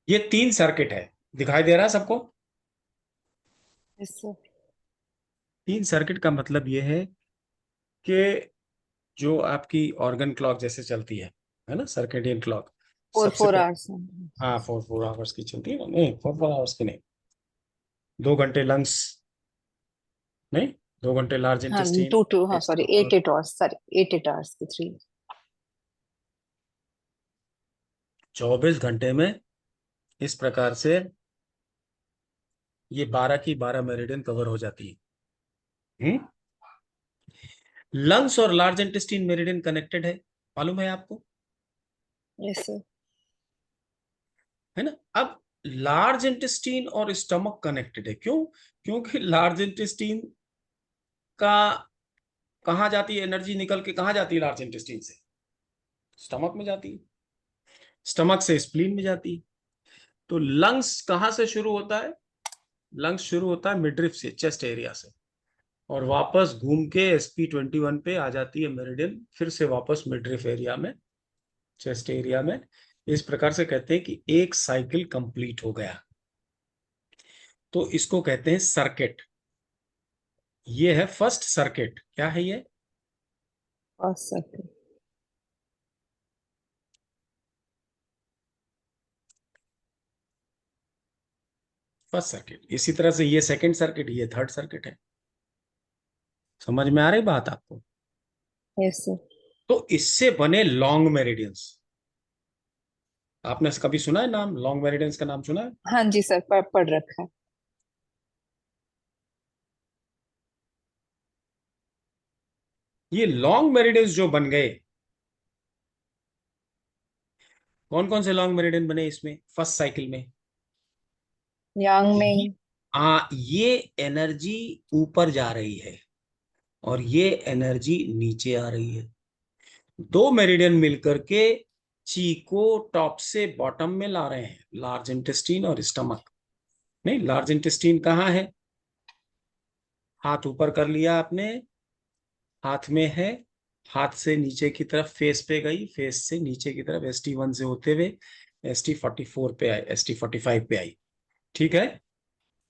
ये 3 सर्किट है, दिखाई दे रहा है सबको? यस सर 3 सर्किट का मतलब ये है कि जो आपकी ऑर्गन क्लॉक जैसे चलती है ना, सर्केडियन क्लॉक, फोर सबसे फोर पहले आवर्स हाँ 4 आवर्स की चलती है ना, नहीं 4 आवर्स की नहीं, 2 घंटे लंग्स, नहीं 2 घंटे लार्ज हाँ इंटेस्टाइन, 2 हाँ सॉरी 8 आवर्स सॉरी 8 आवर्स की 3 24 घंटे में इस प्रकार से ये 12 की 12 मेरिडियन कवर हो जाती है। लंग्स और लार्ज इंटेस्टाइन मेरिडियन कनेक्टेड है, मालूम है आपको, यस सर है ना? अब लार्ज इंटेस्टाइन और स्टमक कनेक्टेड है, क्यों? क्योंकि लार्ज इंटेस्टाइन का कहाँ जाती है एनर्जी, निकल के कहाँ जाती है लार्ज इंटेस्टाइन से? स्टमक में जाती है, स्टमक से स्प्लीन में जाती है। तो लंग्स कहाँ से शुरू होता है? लंग्स शुरू होता है मिडरिफ से, चेस्ट एरिया से, और वापस घूम के SP21 पे आ जाती है मेरिडियन, फिर से वापस मिडरिफ एरिया में, चेस्ट एरिया में। इस प्रकार से कहते हैं कि एक साइकिल कंप्लीट हो गया, तो इसको कहते हैं सर्किट। ये है फर्स्ट सर्किट। क्या है ये? First circuit first circuit. इसी तरह से ये सेकंड सर्किट, ये थर्ड सर्किट है। समझ में आ रही बात आपको? यस सर तो इससे बने लॉन्ग मेरिडियंस। आपने कभी सुना है नाम, लॉन्ग मेरिडियंस का नाम सुना है? हाँ जी सर पढ़ रखा है ये लॉन्ग मेरिडियंस जो बन गए, कौन कौन से लॉन्ग मेरिडियन बने इसमें फर्स्ट साइकिल में? यांग में हाँ, ये एनर्जी ऊपर जा रही है और ये एनर्जी नीचे आ रही है। 2 मेरिडियन मिलकर के ची को टॉप से बॉटम में ला रहे हैं, लार्ज इंटेस्टाइन और स्टमक। नहीं, लार्ज इंटेस्टाइन कहाँ है? हाथ ऊपर कर लिया आपने, हाथ में है, हाथ से नीचे की तरफ फेस पे गई, फेस से नीचे की तरफ ST1 से होते हुए ST44 पे आई, ST45 पे आई। ठीक है,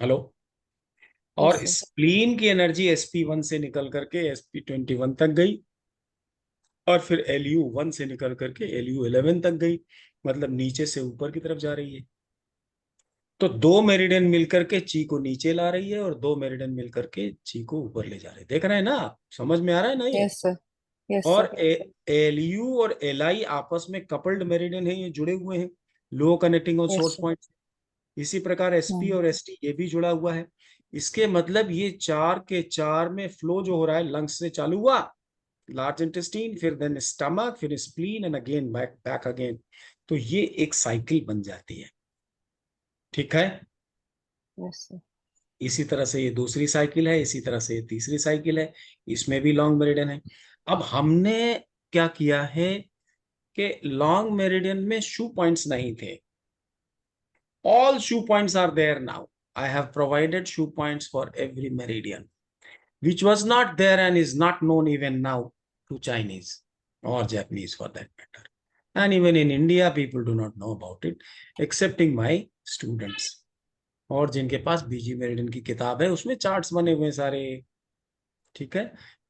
हेलो? और यस सर स्प्लीन की एनर्जी SP1 से निकल करके SP21 तक गई, और फिर LU1 से निकल करके LU11 तक गई, मतलब नीचे से ऊपर की तरफ जा रही है। तो 2 मेरिडियन मिलकर के ची को नीचे ला रही है और 2 मेरिडियन मिलकर के ची को ऊपर ले जा रहे हैं। देख रहे हैं ना आप? समझ में आ रहा है ना ये? यस सर यस और सर LU और LI आपस में कपल्ड मेरिडियन है, ये जुड़े हुए हैं, लो connecting on yes source sir point. इसी प्रकार SP और ST ये भी जुड़ा हुआ है। इसके मतलब ये 4 के 4 में फ्लो जो हो रहा है, लंग्स से चालू हुआ, लार्ज इंटेस्टाइन, फिर देन स्टमक, फिर spleen, and again back again. तो ये एक साइकिल बन जाती है। ठीक है, यस सर इसी तरह से ये दूसरी साइकिल है, इसी तरह से ये तीसरी साइकिल है, इसमें भी लॉन्ग मेरिडियन है। अब हमने क्या किया है कि लॉन्ग मेरिडियन में शू पॉइंट्स नहीं थे, all shoe points are there now. I have provided shoe points for every meridian, which was not there and is not known even now to Chinese or Japanese for that matter. And even in India, people do not know about it, excepting my students. और जिनके पास बीजी meridian की किताब है, उसमें charts बने हुए हैं सारे। ठीक है,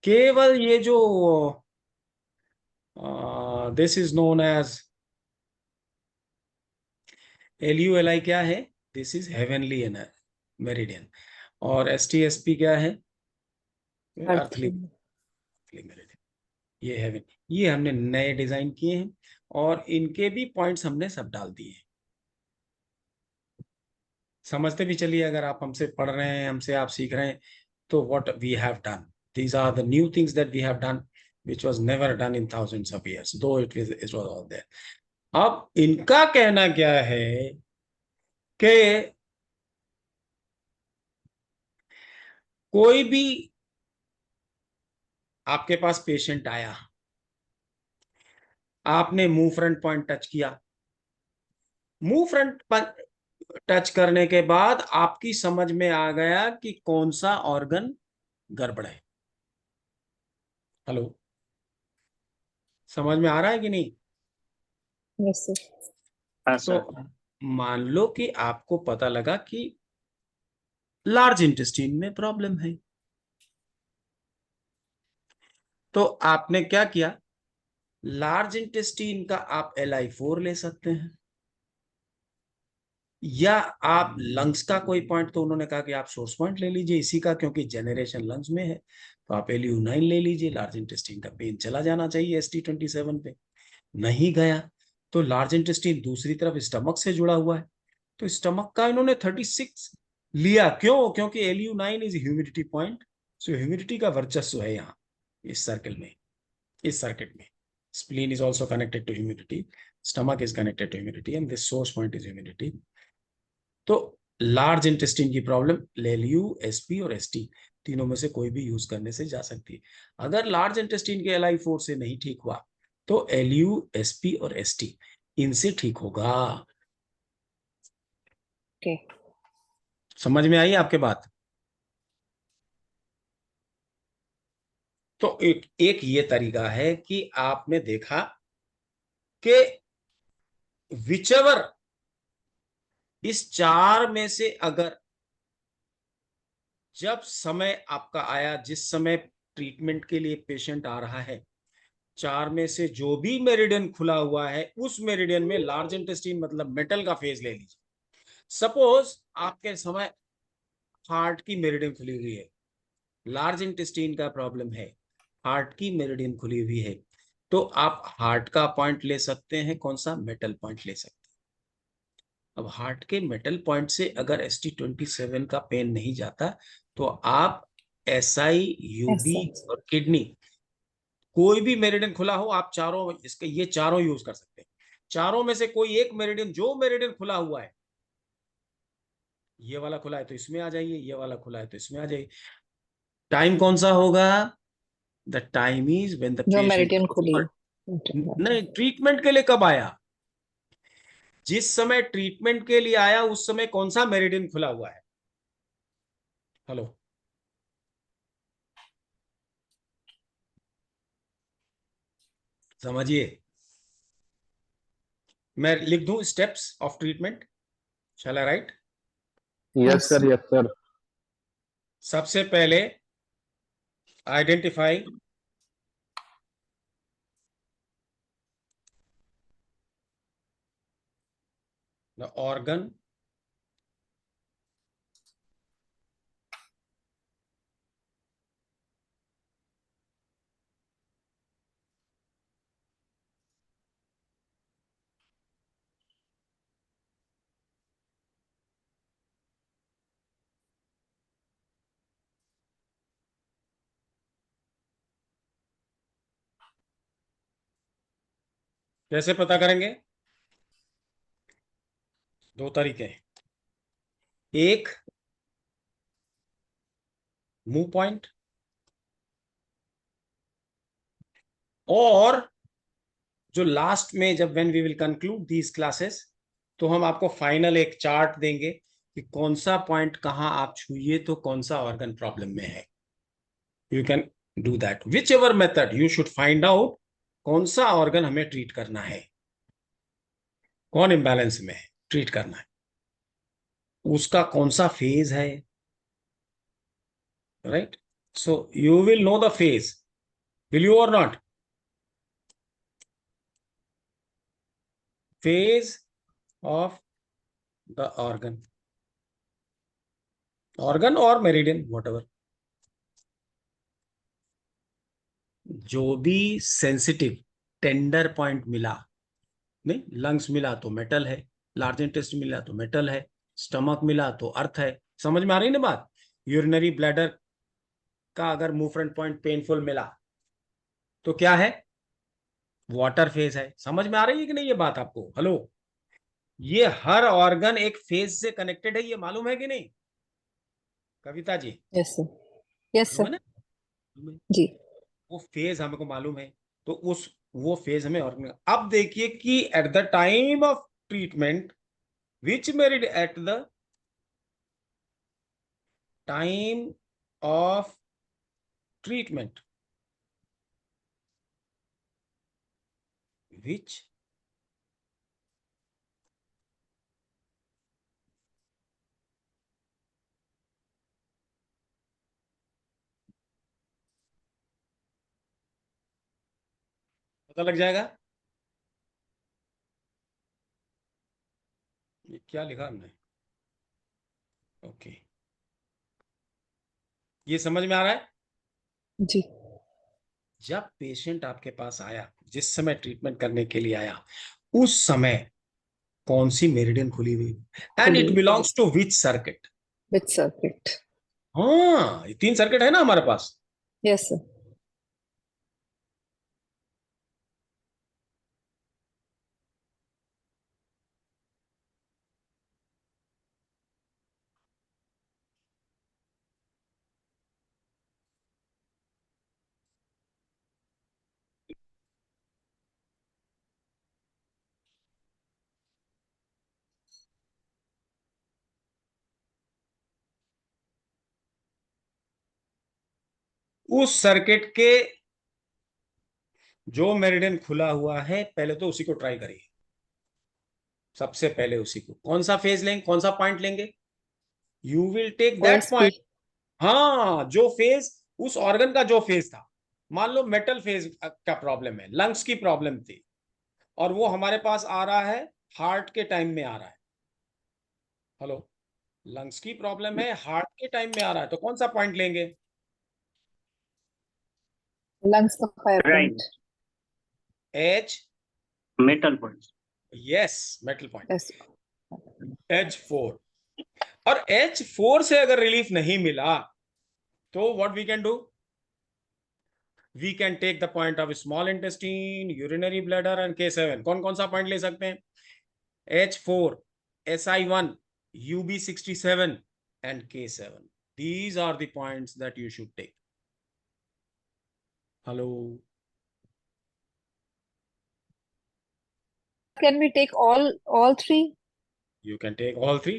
केवल ये जो this is known as LULI क्या है? This is heavenly meridian. और STSP क्या है? Earthly earthing meridian. ये हेवन, ये हमने नए डिजाइन किए हैं और इनके भी पॉइंट्स हमने सब डाल दिए हैं। समझते भी चलिए, अगर आप हमसे पढ़ रहे हैं, हमसे आप सीख रहे हैं, तो what we have done, these are the new things that we have done which was never done in thousands of years, though it was all there. अब इनका कहना क्या है कि कोई भी आपके पास पेशेंट आया, आपने मुंह फ्रंट पॉइंट टच किया, मुंह फ्रंट टच करने के बाद आपकी समझ में आ गया कि कौन सा ऑर्गन गड़बड़ है। हेलो, समझ में आ रहा है कि नहीं? यस सर हाँ तो सर मान लो कि आपको पता लगा कि लार्ज इंटेस्टाइन में प्रॉब्लम है, तो आपने क्या किया, लार्ज इंटेस्टाइन का आप Li4 ले सकते हैं, या आप लंग्स का कोई पॉइंट, तो उन्होंने कहा कि आप सोर्स पॉइंट ले लीजिए इसी का, क्योंकि जेनरेशन लंग्स में है, तो आप LU9 ले लीजिए। लार्ज इंटेस्टाइन का पेन चला जाना चाहिए ST27 पे, नहीं गया, तो लार्ज इंटेस्टाइन दूसरी तरफ स्टमक से जुड़ा हुआ है, तो स्टमक का इन्होंने 36 लिया। क्यों? क्योंकि LU9 is humidity point, so humidity का वर्चस्व है यहाँ इस सर्कल में, इस सर्किट में। Spleen is also connected to humidity, stomach is connected to humidity, and this source point is humidity. तो लार्ज इंटेस्टाइन की प्रॉब्लम LU, SP और ST तीनों में से कोई भी यूज करने से जा सकती है। अगर लार्ज इंटेस्टाइन के Li4 से नहीं ठीक हुआ, तो LU, SP और ST इनसे ठीक होगा। ओके, समझ में आई आपके बात? तो एक ये तरीका है कि आपने देखा कि विचेवर इस चार में से अगर जब समय आपका आया, जिस समय ट्रीटमेंट के लिए पेशेंट आ रहा है, चार में से जो भी मेरिडियन खुला हुआ है, उस मेरिडियन में लार्ज इंटेस्टाइन मतलब मेटल का फेज ले लीजिए। सपोज आपके समय हार्ट की मेरिडियन खुली हुई है, लार्ज इंटेस्टाइन का प्रॉब्लम है, हार्ट की मेरिडियन खुली हुई है, तो आप हार्ट का पॉइंट ले सकते हैं, कौन सा? मेटल पॉइंट ले सकते हैं। अब हार्ट के मेटल पॉइंट से अगर ST27 का पेन नहीं जाता, तो आप SI, UB और किडनी, कोई भी मेरिडियन खुला हो, आप चारों इसके ये चारों यूज कर सकते हैं। चारों में से कोई एक मेरिडियन, जो मेरिडियन खुला हुआ है, ये वाला खुला है तो इसमें आ जाइए, ये वाला खुला है तो इसमें आ जाइए। टाइम कौन सा होगा? The time is when the जो पेशेंट, मेरिडियन खुली है। नहीं, ट्रीटमेंट के लिए कब आया? जिस समय ट्रीटमेंट के लिए आया उस समय कौन सा मेरिडियन खुला हुआ है? हेलो, समझिए। मैं लिख दूं steps of treatment, shall I write? Yes sir, yes sir. सबसे पहले आइडेंटिफाई द ऑर्गन कैसे पता करेंगे? दो तरीके हैं, एक मूव पॉइंट, और जो लास्ट में जब when we will conclude these classes, तो हम आपको फाइनल एक चार्ट देंगे कि कौन सा पॉइंट कहां आप छूइए तो कौन सा ऑर्गन प्रॉब्लम में है। You can do that which ever method, you should find out कौन सा ऑर्गन हमें ट्रीट करना है, कौन इम्बैलेंस में है, ट्रीट करना है, उसका कौन सा फेज है, right? So you will know the phase, will you और not? phase of the organ or meridian, whatever, जो भी सेंसिटिव टेंडर पॉइंट मिला, नहीं लंग्स मिला तो मेटल है, लार्ज इंटेस्टाइन मिला तो मेटल है, स्टमक मिला तो अर्थ है। समझ में आ रही ना बात? यूरिनरी ब्लैडर का अगर मूवफ्रंट पॉइंट पेनफुल मिला तो क्या है? वाटर फेज है। समझ में आ रही है कि नहीं ये बात आपको? हेलो, ये हर ऑर्गन एक फेज से कनेक्टेड है, ये मालूम है कि नहीं Kavita ji? Yes sir, yes मालूम है सर ना? जी। वो फेज हमको मालूम है, तो उस वो फेज हमें और अब देखिए कि at the time of treatment, which merit at the time of treatment, which पता लग जाएगा। ये क्या लिखा हमने? ओके, ये समझ में आ रहा है? जी। जब पेशेंट आपके पास आया, जिस समय ट्रीटमेंट करने के लिए आया, उस समय कौन सी मेरिडियन खुली हुई, and it belongs to which circuit? Which circuit? हाँ, ये 3 सर्किट है ना हमारे पास। Yes sir. उस सर्किट के जो मेरिडियन खुला हुआ है, पहले तो उसी को ट्राई करिए। सबसे पहले उसी को, कौन सा फेज लेंगे, कौन सा पॉइंट लेंगे? You will take that OSP। Point. हाँ, जो फेज उस ऑर्गन का जो फेज था, मान लो मेटल फेज का प्रॉब्लम है, लंग्स की प्रॉब्लम थी, और वो हमारे पास आ रहा है हार्ट के टाइम में आ रहा है। हेलो, लंग्स की प्रॉब्लम है, हार्ट के टाइम में आ रहा है, तो कौन सा पॉइंट लेंगे? लंग्स का fire right, point. H, metal point. Yes, metal point, yes. H4। और H4 से अगर रिलीफ नहीं मिला तो what we can do? We can take the point of small intestine, urinary bladder and K7। कौन कौन सा पॉइंट ले सकते हैं? H4, SI1, UB67 and K7। These are the points that you should take. Hello. Can we take all three? You can take all three।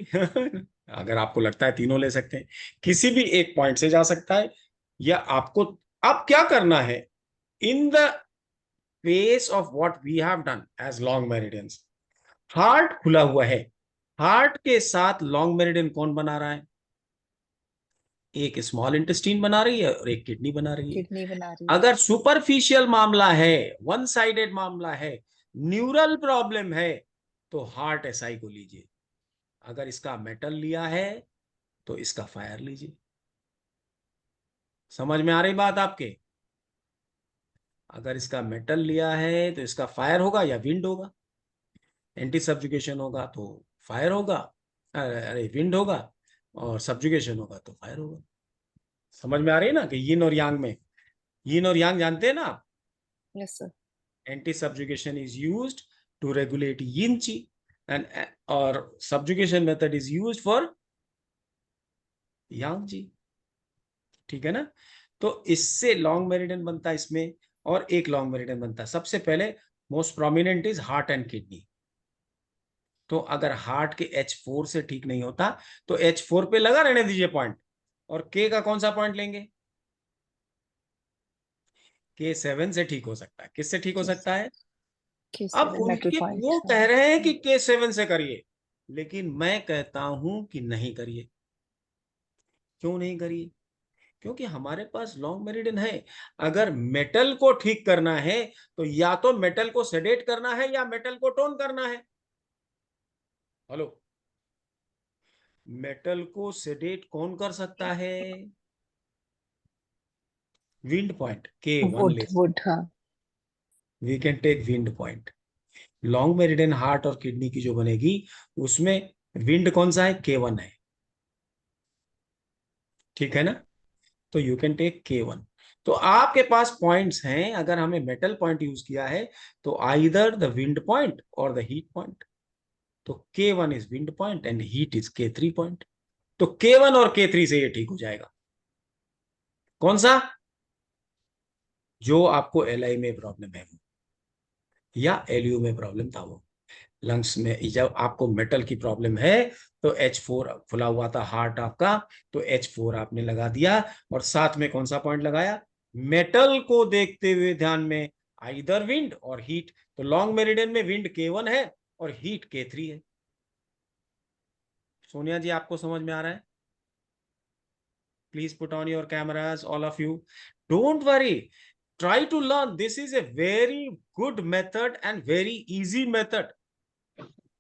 अगर आपको लगता है तीनों ले सकते हैं, किसी भी एक पॉइंट से जा सकता है, या आपको अब क्या करना है, in the face of what we have done as long meridians, heart खुला हुआ है, हार्ट के साथ लॉन्ग मेरिडियन कौन बना रहा है? एक स्मॉल इंटेस्टीन बना रही है और एक किडनी बना रही है। किडनी बना रही है। अगर सुपरफिशियल मामला है, वन साइडेड मामला है, न्यूरल प्रॉब्लम है, तो हार्ट एसआई को लीजिए। अगर इसका मेटल लिया है तो इसका फायर लीजिए। समझ में आ रही बात आपके? अगर इसका मेटल लिया है तो इसका फायर होगा या विंड होगा, एंटी सब्जुगेशन होगा तो फायर होगा, अरे विंड होगा, और सब्जुगेशन होगा तो फायर होगा। समझ में आ रही है ना कि यिन और यांग में, यिन और यांग जानते हैं ना आप? Yes sir. Anti subjugation is used to regulate yin chi, and और subjugation method is used for yang qi. ठीक है ना? तो इससे लॉन्ग मेरिडियन बनता है इसमें, और एक लॉन्ग मेरिडियन बनता है। सबसे पहले most prominent is heart and kidney. तो अगर हार्ट के H4 से ठीक नहीं होता तो H4 पे लगा रहने दीजिए पॉइंट, और K का कौन सा पॉइंट लेंगे? K7 से ठीक हो सकता है। किससे ठीक हो सकता है? अब K7 metal point। वो कह रहे हैं कि K7 से करिए, लेकिन मैं कहता हूं कि नहीं करिए। क्यों नहीं करिए? क्योंकि हमारे पास लॉन्ग मेरिडियन है। अगर मेटल को ठीक करना है तो या तो मेटल को सेडेट करना है या मेटल को टोन करना है। हेलो, मेटल को सेडेट कौन कर सकता है? विंड पॉइंट K1 ले, वुड हाँ। We can take wind point. Long meridian heart और किडनी की जो बनेगी उसमें विंड कौन सा है? K1 है। ठीक है ना? तो यू कैन टेक K1। तो आपके पास पॉइंट्स हैं, अगर हमें मेटल पॉइंट यूज किया है तो आइदर द विंड पॉइंट और द हीट पॉइंट। तो K1 is wind point and heat is K3 point. तो K1 और K3 से ये ठीक हो जाएगा। कौन सा? जो आपको LI में प्रॉब्लम है वो, या LU में प्रॉब्लम था वो। लंग्स में जब आपको मेटल की प्रॉब्लम है तो H4 खुला हुआ था हार्ट आपका, तो H4 आपने लगा दिया, और साथ में कौन सा पॉइंट लगाया? मेटल को देखते हुए ध्यान में, आइदर विंड और हीट। तो लॉन्ग मेरिडियन में विंड K1 है और हीट K3 है। सोनिया जी, आपको समझ में आ रहा है? Please put on your cameras, all of you. Don't worry, Try to learn. This is a very good method and very easy method.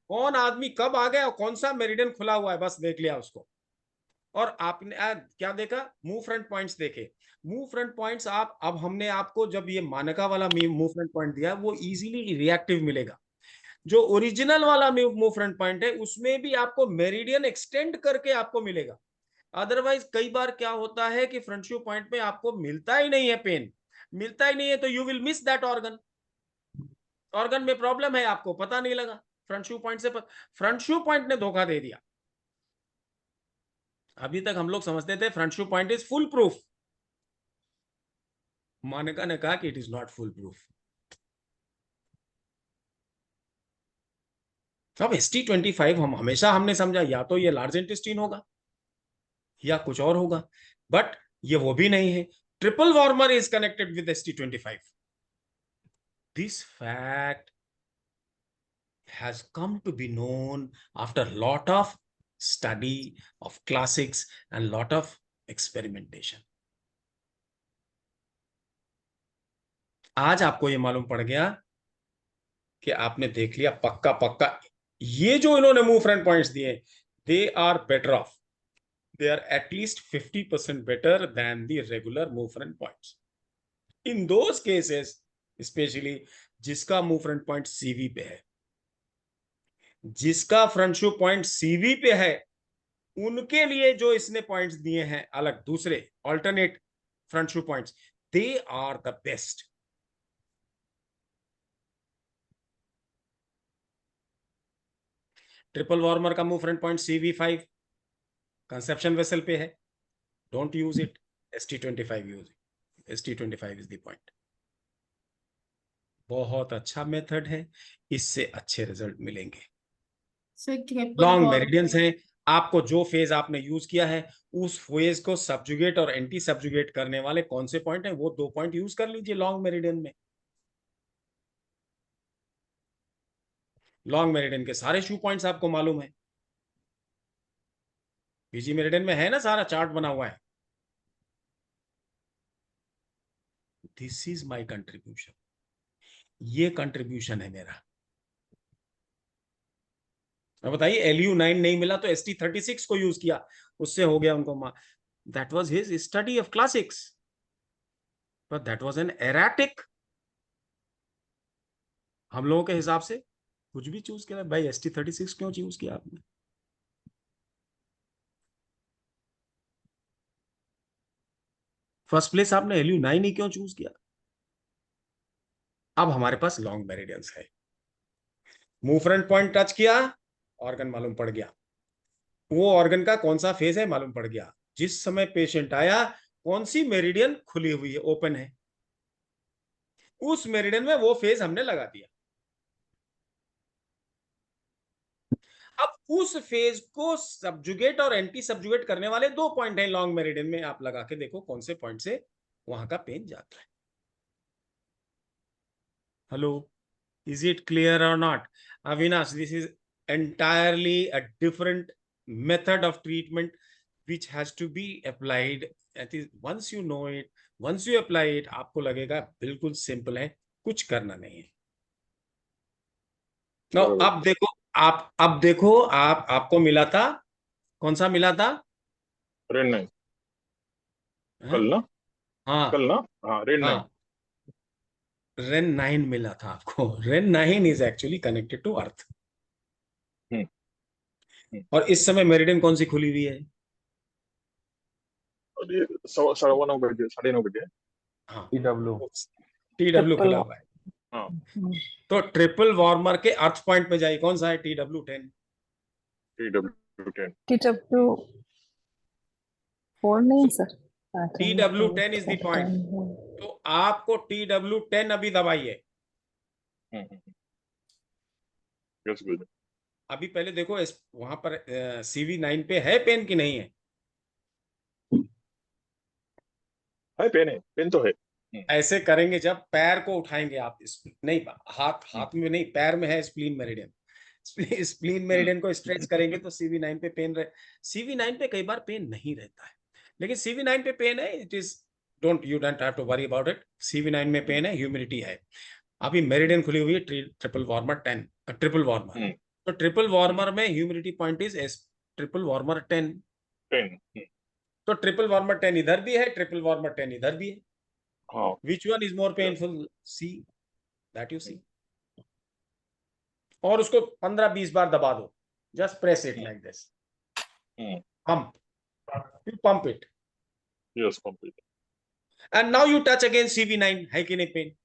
कौन आदमी कब आ गया और कौन सा मेरिडियन खुला हुआ है बस देख लिया उसको, और आपने क्या देखा, मूव फ्रंट पॉइंट्स देखे। मूव फ्रंट पॉइंट्स आप, अब हमने आपको जब ये मानका वाला मूव फ्रंट पॉइंट दिया वो इजीली रिएक्टिव मिलेगा। जो ओरिजिनल वाला मूव फ्रंट पॉइंट है उसमें भी आपको मेरिडियन एक्सटेंड करके आपको मिलेगा। अदरवाइज कई बार क्या होता है कि फ्रंट शू पॉइंट में आपको मिलता ही नहीं है, पेन मिलता ही नहीं है, तो you will miss that organ. Organ में प्रॉब्लम है, आपको पता नहीं लगा फ्रंट शू पॉइंट से, फ्रंट शू पॉइंट ने धोखा दे दिया। अभी तक हम लोग समझते थे front shu point is foolproof, मानका ने कहा कि it is not foolproof. अब ST25 हम हमेशा हमने समझा या तो ये लार्ज इंटेस्टाइन होगा या कुछ और होगा, बट ये वो भी नहीं है। Triple warmer is connected with ST25। This fact has come to be known after lot of study of classics and lot of experimentation. आज आपको ये मालूम पड़ गया कि आपने देख लिया पक्का पक्का, ये जो इन्होंने मूव फ्रंट पॉइंट्स दिए, they are better off, they are at least 50% better than the regular move front points in those cases, specially जिसका मूव फ्रंट पॉइंट CV पे है। जिसका फ्रंट शू पॉइंट CV पे है उनके लिए जो इसने पॉइंट्स दिए हैं अलग, दूसरे alternate front shu points, they are the best. Triple warmer का mu front point CV5 conception vessel पे है, don't use it, ST25 use it, ST25 is the point. बहुत अच्छा मेथड है, इससे अच्छे रिजल्ट मिलेंगे। लॉन्ग मेरिडियंस हैं, आपको जो फेज आपने यूज किया है उस फेज को सब्जुगेट और एंटी सब्जुगेट करने वाले कौन से पॉइंट हैं, वो 2 पॉइंट यूज कर लीजिए लॉन्ग मेरिडियन में। लॉन्ग मेरिडियन के सारे शू पॉइंट्स आपको मालूम है, PG मेरिडियन में है ना, सारा चार्ट बना हुआ है। दिस इज माय कंट्रीब्यूशन, ये कंट्रीब्यूशन है मेरा। अब बताइए, LU9 नहीं मिला तो ST36 को यूज किया, उससे हो गया उनको। That was his study of classics, but that was an erratic. हम लोगों के हिसाब से कुछ भी चूज किया भाई, ST36 क्यों चूज किया आपने? फर्स्ट प्लेस आपने LU9 ही क्यों चूज किया? अब हमारे पास लॉन्ग मेरिडियंस है, मूव फ्रंट पॉइंट टच किया, ऑर्गन मालूम पड़ गया, वो ऑर्गन का कौन सा फेज है मालूम पड़ गया, जिस समय पेशेंट आया कौन सी मेरिडियन खुली हुई है, ओपन है, उस मेरिडियन में वो फेज हमने लगा दिया। अब उस फेज को सब्जुगेट और एंटी सब्जुगेट करने वाले 2 पॉइंट हैं लॉन्ग मेरिडियन में, आप लगा के देखो कौन से पॉइंट से वहां का पेन जाता है। हेलो, इज इट क्लियर और not? Avinash, this is entirely a different method of treatment which has to be applied. That is, once you know it, once you apply it, आपको लगेगा बिल्कुल सिंपल है, कुछ करना नहीं है। Now, अब देखो, अब देखो, आपको मिला था, कौन सा मिला था? रेन 9 कल ना, हाँ कल ना, हाँ रेन 9, रेन 9 मिला था आपको। Ren 9 is actually connected to earth, और इस समय मेरिडियन कौन सी खुली हुई है? और ये 9:15 बजे, 9:30 बजे। हाँ, TW खुला हुआ है। हाँ, तो ट्रिपल वार्मर के अर्थ पॉइंट पे जाइए, कौन सा है? TW10। TW10 TW4 नहीं sir, TW10 is the point. तो आपको TW10 अभी दबाइए। Yes good. अभी पहले देखो वहां पर CV9 पे है पेन की नहीं है? है, पेन तो है। ऐसे करेंगे जब पैर को उठाएंगे आप, नहीं हाथ में नहीं, पैर में है स्प्लीन मेरिडियन, स्प्लीन मेरिडियन को स्ट्रेच करेंगे तो CV9 पे पेन CV9 पे कई बार पेन नहीं रहता है, लेकिन CV9 पे पेन है, it is you don't have to worry about it. CV9 में पेन है, ह्यूमिडिटी है। अभी मेरिडियन खुली हुई है, ट्रिपल वार्मर 10, ट्रिपल वार्मर। तो ट्रिपल वार्मर में humidity point is triple warmer 10। 10। तो ट्रिपल वार्मर 10 इधर भी है, ट्रिपल वार्मर 10 इधर भी है। हाँ which one is more painful? See, that you see. और उसको 15-20 बार दबा दो, just press it like this, pump, you pump it, yes complete. And now you touch again CV9, है कि नहीं पेन?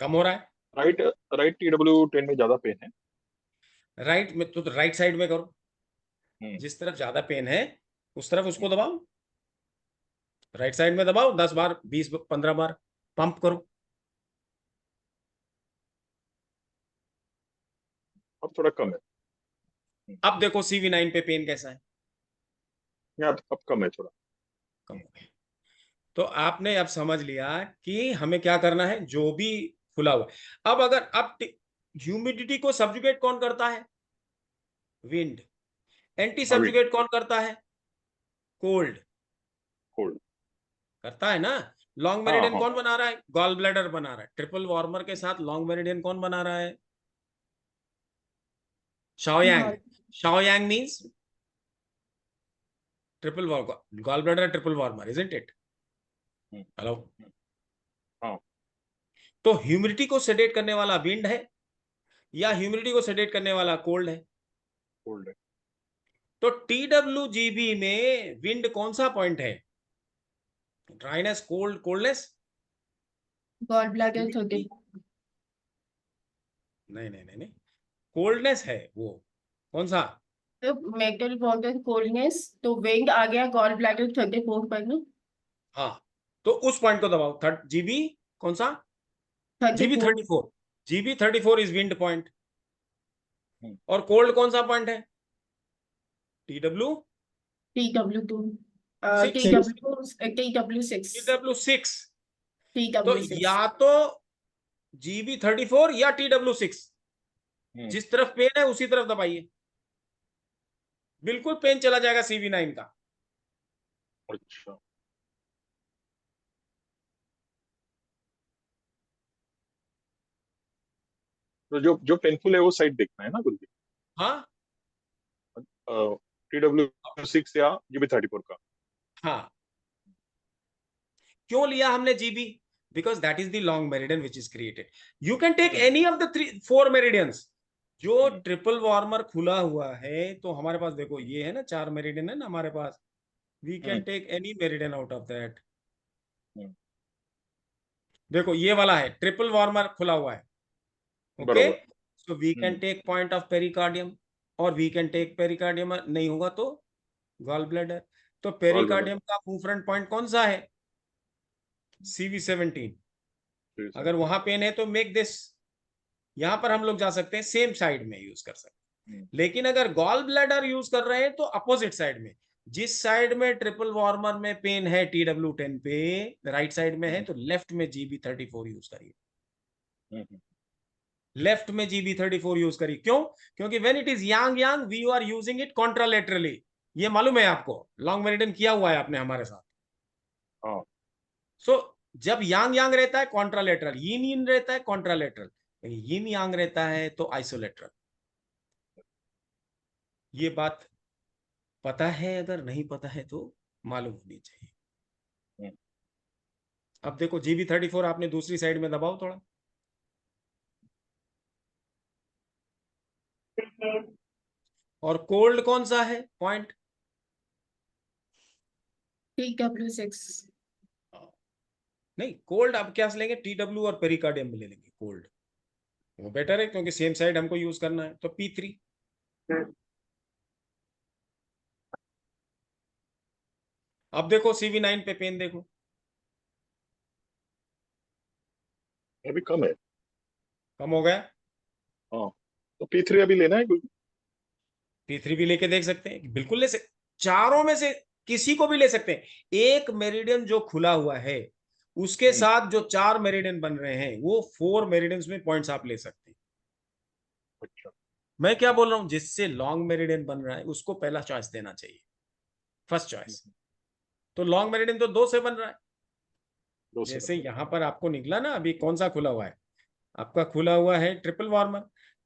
कम हो रहा है? राइट राइट TW10 में ज्यादा पेन है। राइट में तो राइट साइड में करो, जिस तरफ ज्यादा पेन है उस तरफ उसको दबाओ, राइट साइड में दबाओ, 10 बार 20-15 बार पंप करो। अब थोड़ा कम है। अब देखो CV9 पे पेन कैसा है? अब कम है थोड़ा। कम हो गया। तो आपने अब समझ लिया कि हमें क्या करना है, जो भी खुला हुआ। अब अगर अब ह्यूमिडिटी को सब्जुगेट कौन करता है? विंड। एंटी सब्जुगेट कौन करता है? कोल्ड। कोल्ड करता है ना। लॉन्ग हाँ, मेरिडियन हाँ। कौन बना रहा है? गॉल ब्लैडर बना रहा है। ट्रिपल वार्मर के साथ लॉन्ग मेरिडियन कौन बना रहा है? Shaoyang. Shaoyang means triple warmer, gall bladder triple warmer, isn't it? Hello. हाँ। तो ह्यूमिडिटी को सेडेट करने वाला विंड है या ह्यूमिडिटी को सेडेट करने वाला कोल्ड है? कोल्ड है। तो TWGB में विंड कौन सा पॉइंट है? Dryness, cold, coldness? Gall bladder 30। नहीं, कोल्डनेस है वो। कौन सा? तो मेटल वाटर कोल्डनेस, तो विंड आ गया गॉल ब्लैडर 34 पर ना। हाँ, तो उस पॉइंट को दबाओ। GB कौन सा? GB 34। GB 34 is wind point. और कोल्ड कौन सा पॉइंट है? TW TW2 TW6 TW6। तो TW6 या तो GB 34 या TW6, जिस तरफ पेन है उसी तरफ दबाइए, बिल्कुल पेन चला जाएगा CV9 का। अच्छा तो जो पेनफुल है वो साइड देखना है ना गुरुजी? हाँ TW6 या GB 34 का। हाँ। क्यों लिया हमने GB? Because that is the long meridian which is created. You can take any of the 4 meridians. जो ट्रिपल वार्मर खुला हुआ है, तो हमारे पास देखो ये है ना, 4 मेरिडियन है ना हमारे पास। We can take any meridian out of that. देखो ये वाला है, ट्रिपल वार्मर खुला हुआ है। Okay, so we can take point of pericardium, और वी कैन टेक पेरिकार्डियम, नहीं होगा तो गॉल ब्लैडर। तो पेरिकार्डियम का फ्रंट पॉइंट कौन सा है? CV17। अगर वहां पेन है तो मेक दिस, यहां पर हम लोग जा सकते हैं, सेम साइड में यूज कर सकते हैं। लेकिन अगर गॉल ब्लैडर यूज कर रहे हैं तो अपोजिट साइड में, जिस साइड में ट्रिपल वार्मर में पेन है TW10 पे, राइट साइड में है, तो लेफ्ट में GB 34 यूज करिए। लेफ्ट में GB 34 यूज करिए। क्यों? क्योंकि when it is yang yang we are using it contralaterally. ये मालूम है आपको, लॉन्ग मेरिडियन किया हुआ है आपने हमारे साथ। सो जब यांग यांग रहता है कॉन्ट्रालेटरल, यीन यीन रहता है कॉन्ट्रालेटरल, यीन यांग रहता है तो आइसोलेटरल। ये बात पता है? अगर नहीं पता है तो मालूम होनी चाहिए। अब देखो GB 34 आपने दूसरी साइड में दबाओ थोड़ा, और कोल्ड कौन सा है पॉइंट? TW6 नहीं, कोल्ड अब क्या लेंगे? TW और पेरिकार्डियम में ले लेंगे कोल्ड, वो बेटर है क्योंकि सेम साइड हमको यूज करना है। तो P3। अब देखो CV9 पे पेन देखो, अभी कम है। कम हो गया। हाँ तो P3 अभी लेना है गुरुजी? P3 भी लेके देख सकते हैं, बिल्कुल ले सकते, चारों में से किसी को भी ले सकते हैं। एक मेरिडियन जो खुला हुआ है उसके साथ जो 4 मेरिडियन बन रहे हैं वो 4 मेरिडियंस में पॉइंट्स आप ले सकते हैं। अच्छा मैं क्या बोल रहा हूं, जिससे लॉन्ग मेरिडियन बन रहा है उसको पहला चॉइस देना चाहिए, फर्स्ट चॉइस। तो लॉन्ग मेरिडियन तो 2 से बन रहा है। 2 से जैसे यहां पर आपको निकला ना, अभी कौन सा खुला हुआ है आपका, खुला हुआ है ट्रिपल वार्मर।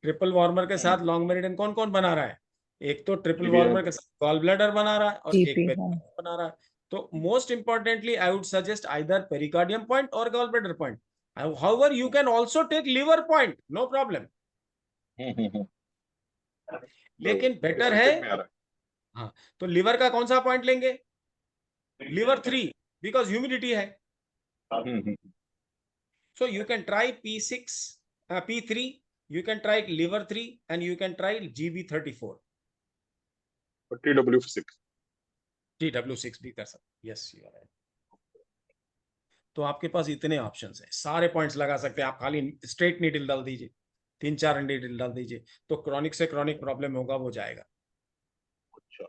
ट्रिपल वार्मर के साथ लॉन्ग मेरिडियन कौन कौन बना रहा है, एक तो ट्रिपल GBI वार्मर के साथ गॉल ब्लैडर बना रहा है और एक GP, हाँ। पेरिकार्डियम बना रहा है। तो most importantly I would suggest either pericardium point और gall bladder point. However you can also take liver point, no problem, लेकिन बेटर है। में आ रहा हाँ, तो लिवर का कौन सा पॉइंट लेंगे, लिवर 3, बिकॉज ह्यूमिडिटी है। है। So you can try P6, P3, you can try liver 3 and you can try GB34, और TW6 TW6 भी कर सकते। Yes you are right. तो आपके पास इतने ऑप्शंस हैं, सारे पॉइंट्स लगा सकते हैं आप। खाली स्ट्रेट नीडल डाल दीजिए, 3-4 नीडल डाल दीजिए, तो क्रॉनिक से क्रॉनिक प्रॉब्लम होगा वो जाएगा। अच्छा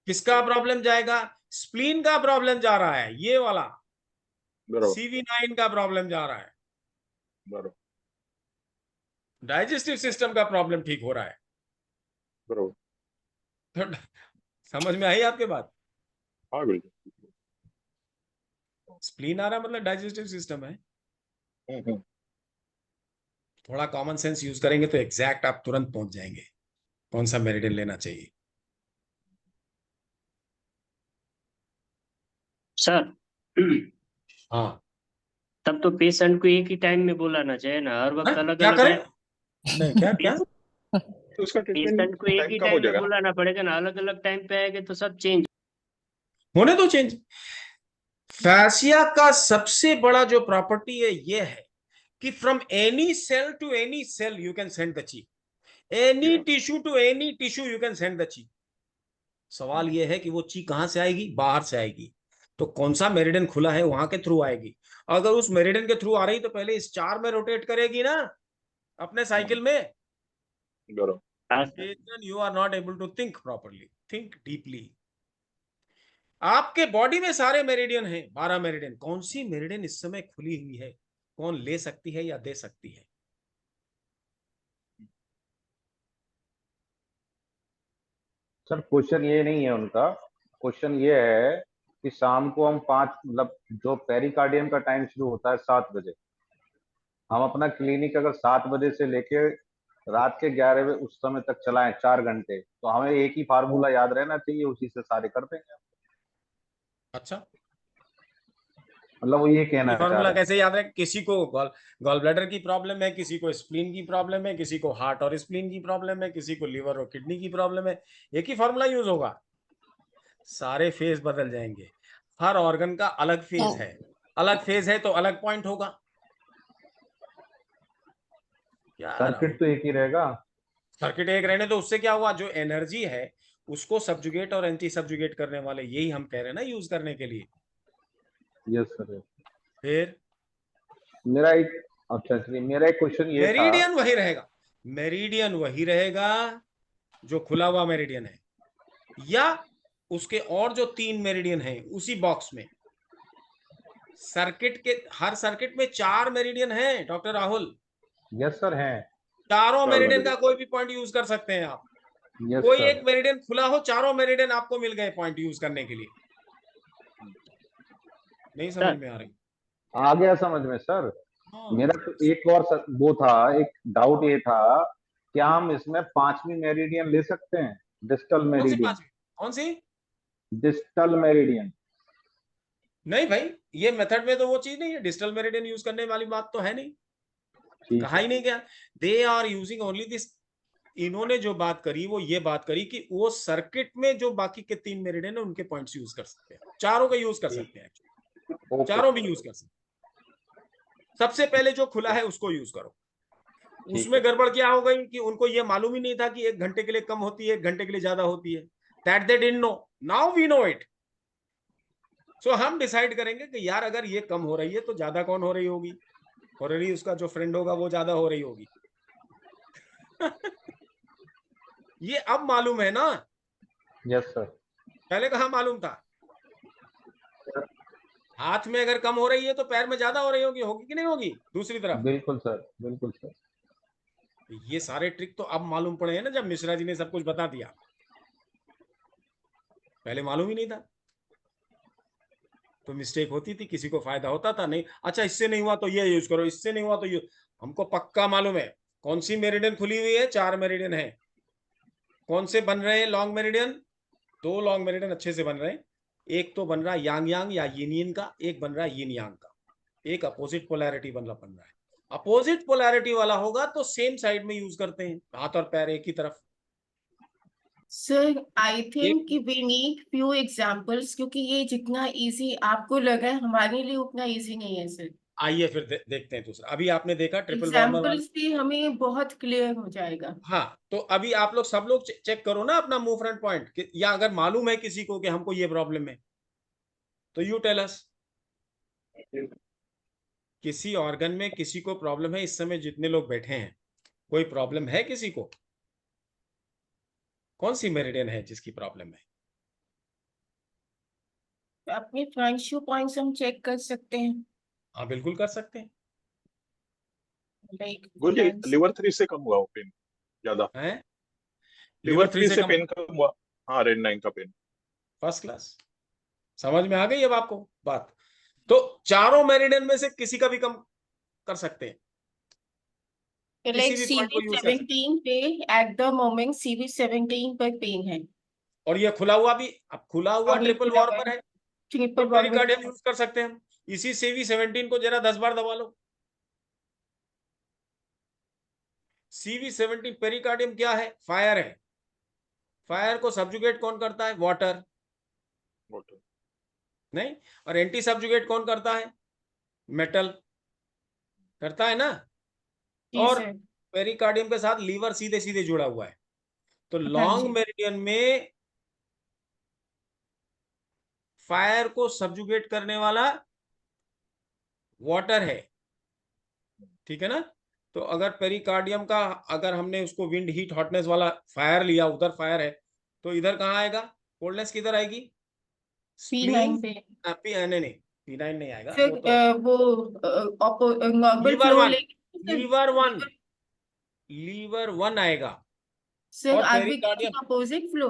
किसका प्रॉब्लम जाएगा, स्प्लीन का प्रॉब्लम जा रहा है, ये वाला बराबर CV9 का प्रॉब्लम जा रहा है, बराबर डाइजेस्टिव सिस्टम का प्रॉब्लम ठीक हो रहा है। बराबर तो समझ में आई आपके बात, हाँ बिल्कुल स्प्लीन आ रहा है मतलब डाइजेस्टिव सिस्टम है। थोड़ा कॉमन सेंस यूज करेंगे तो एग्जैक्ट आप तुरंत पहुंच जाएंगे कौन सा मेरिडियन लेना चाहिए। सर हाँ, तब तो पेशेंट को एक ही टाइम में बुलाना चाहिए ना, हर वक्त अलग क्या अलग करें, नहीं क्या क्या तो उसका पेशेंट ट्रीटमेंट को एक टाइम ही कम हो टाइम में जाएगा ना। बुलाना पड़ेगा ना, अलग अलग टाइम पे आएंगे तो सब चेंज। होने दो चेंज। फैसिया का सबसे बड़ा जो प्रॉपर्टी है ये है कि from any cell to any cell you can send the chi, any Yeah. Tissue to any tissue you can send the chi. सवाल ये है कि वो ची कहां से आएगी, बाहर से आएगी। तो कौन सा मेरिडियन खुला है वहां के थ्रू आएगी। अगर उस मेरिडियन के थ्रू आ रही तो पहले इस 4 में रोटेट करेगी ना अपने साइकिल में। बराबर you are not able to think properly, think deeply. आपके बॉडी में सारे मेरिडियन हैं, 12 मेरिडियन, कौन सी मेरिडियन इस समय खुली हुई है, कौन ले सकती है या दे सकती है। सर क्वेश्चन ये नहीं है उनका, क्वेश्चन ये है कि शाम को हम 5 मतलब जो पेरिकार्डियम का टाइम शुरू होता है 7 बजे, हम अपना क्लिनिक अगर 7 बजे से लेके रात के 11 बजे उस समय तक चलाएं 4 घंटे, तो हमें एक ही फार्मूला याद रहना चाहिए, उसी से सारे कर देंगे। अच्छा, मतलब वो ये कहना चाह फार्मूला रहे हैं। कैसे याद रहे, किसी को गॉल ब्लैडर की प्रॉब्लम है, किसी को स्प्लीन की प्रॉब्लम है, किसी को हार्ट और स्प्लीन की प्रॉब्लम है, किसी को लिवर और किडनी की प्रॉब्लम है, एक ही फार्मूला यूज होगा। सारे फेज बदल जाएंगे, हर ऑर्गन का अलग फेज है, अलग फेज है तो अलग पॉइंट होगा। क्या सर्किट तो एक ही रहेगा। सर्किट एक रहने तो उससे क्या हुआ, जो एनर्जी है उसको सब्जुगेट और एंटी सब्जुगेट करने वाले, यही हम कह रहे हैं ना यूज करने के लिए। Yes sir. फिर मेरा एक मेरा एक क्वेश्चन ये था। मेरिडियन वही रहेगा, मेरिडियन वही रहेगा जो खुला हुआ मेरिडियन है, या उसके और जो 3 मेरिडियन है उसी बॉक्स में। सर्किट के हर सर्किट में 4 मेरिडियन है डॉक्टर राहुल। यस सर हैं। चारों चार मेरिडियन का meridian। कोई भी पॉइंट यूज कर सकते हैं आप। यस कोई सर। एक मेरिडियन खुला हो, चारों मेरिडियन आपको मिल गए पॉइंट यूज करने के लिए। नहीं समझ में आ रही। आ गया समझ में सर। हाँ, मेरा तो एक और वो था, एक डाउट ये था, क्या हम इसमें 5वीं मेरिडियन ले सकते हैं, डिस्टल कौन सी मेरिडियन? 5वीं, कौन सी? Distal meridian. नहीं भाई, ये मेथड में तो वो चीज नहीं है, डिजिटल मेरिडियन यूज करने वाली बात तो है नहीं, ठीक कहा है। ही नहीं क्या। They are using only this. इन्होंने जो बात करी वो ये बात करी कि वो सर्किट में जो बाकी के 3 मेरिडियन है उनके पॉइंट्स यूज कर सकते हैं, चारों का यूज कर सकते हैं, ओके। चारों भी यूज कर सकते हैं। सबसे पहले जो खुला है उसको यूज करो। उसमें गड़बड़ क्या हो गई कि उनको ये मालूम ही नहीं था कि 1 घंटे के लिए कम होती है, 1 घंटे के लिए ज्यादा होती है। That they didn't know, now we know it. So हम डिसाइड करेंगे कि यार अगर ये कम हो रही है तो ज्यादा कौन हो रही होगी, हो रही उसका जो फ्रेंड होगा वो ज्यादा हो रही होगी। ये अब मालूम है ना, यस सर। पहले कहाँ मालूम था। हाथ में अगर कम हो रही है तो पैर में ज्यादा हो रही होगी कि नहीं होगी दूसरी तरफ। बिल्कुल सर, बिल्कुल सर। ये सारे ट्रिक तो अब मालूम पड़े हैं ना, जब मिश्रा जी ने सब कुछ बता दिया, पहले मालूम ही नहीं था तो मिस्टेक होती थी, किसी को फायदा होता था नहीं। अच्छा इससे नहीं हुआ तो ये यूज करो, इससे नहीं हुआ तो ये। हमको पक्का मालूम है कौन सी मेरिडियन खुली हुई है, 4 मेरिडियन है। कौन से बन रहे हैं लॉन्ग मेरिडियन, 2 लॉन्ग मेरिडियन अच्छे से बन रहे हैं। एक तो बन रहा है यांग यांग या यिन यिन का, एक बन रहा है यिन यांग का। एक अपोजिट पोलैरिटी बन रहा है। अपोजिट पोलैरिटी वाला होगा तो सेम साइड में यूज करते हैं, हाथ और पैर एक ही तरफ। Sir I think we need few examples, क्योंकि ये जितना इजी आपको लगा है हमारे लिए उतना इजी नहीं है सर। आइए फिर देखते हैं दूसरा। अभी आपने देखा ट्रिपल वार्मर वाला, एग्जांपल्स से हमें बहुत क्लियर हो जाएगा। हाँ तो अभी आप लोग सब लोग चेक करो ना अपना मूव फ्रंट पॉइंट, या अगर मालूम है किसी को कि हमको ये प्रॉब्लम है तो यू टेल अस। किसी ऑर्गन में किसी को प्रॉब्लम है, इस समय जितने लोग बैठे हैं कोई प्रॉब्लम है किसी को? कौन सी मेरिडियन है जिसकी प्रॉब्लम है? अपने फ्रंट शू पॉइंट्स हम चेक कर सकते हैं, हाँ बिल्कुल कर सकते हैं। लाइक गुरुजी लिवर 3 से कम हुआ वो पेन ज्यादा, हैं लिवर 3 से कम? पेन कम हुआ। हाँ, रेड 9 का पेन। फर्स्ट क्लास, समझ में आ गई अब आपको बात। तो चारों मेरिडियन में से किसी का भी कम कर सकते हैं, लाइक किसी भी पॉइंट को यूज कर सकते हैं। CV17 पे एट द मोमेंट CV17 पर पेन है और ये खुला हुआ भी, अब खुला हुआ और ये ट्रिपल खुला हुआ वार्मर है ट्रिपल तो पेरिकार्डियम यूज कर सकते हैं हम। इसी CV17 को जरा 10 बार दबा लो। CV17 पेरिकार्डियम क्या है? फायर है। फायर को सब्जुगेट कौन करता है? वाटर। नहीं, और एंटी सब्जुगेट कौन करता है? मेटल करता है ना। और पेरिकार्डियम के साथ लीवर सीधे सीधे जुड़ा हुआ है। तो लॉन्ग मेरिडियन में फायर को सब्जुगेट करने वाला वाटर है, ठीक है ना। तो अगर पेरिकार्डियम का, अगर हमने उसको विंड हीट हॉटनेस वाला फायर लिया, उधर फायर है तो इधर कहाँ आएगा? कोल्डनेस किधर आएगी? P9 पे नहीं, P9 नहीं आएगा। फिर वो नॉर्मल लीवर फ्लो वन, लेके लीवर 1 आएगा। सर और are we pericardium, opposite flow.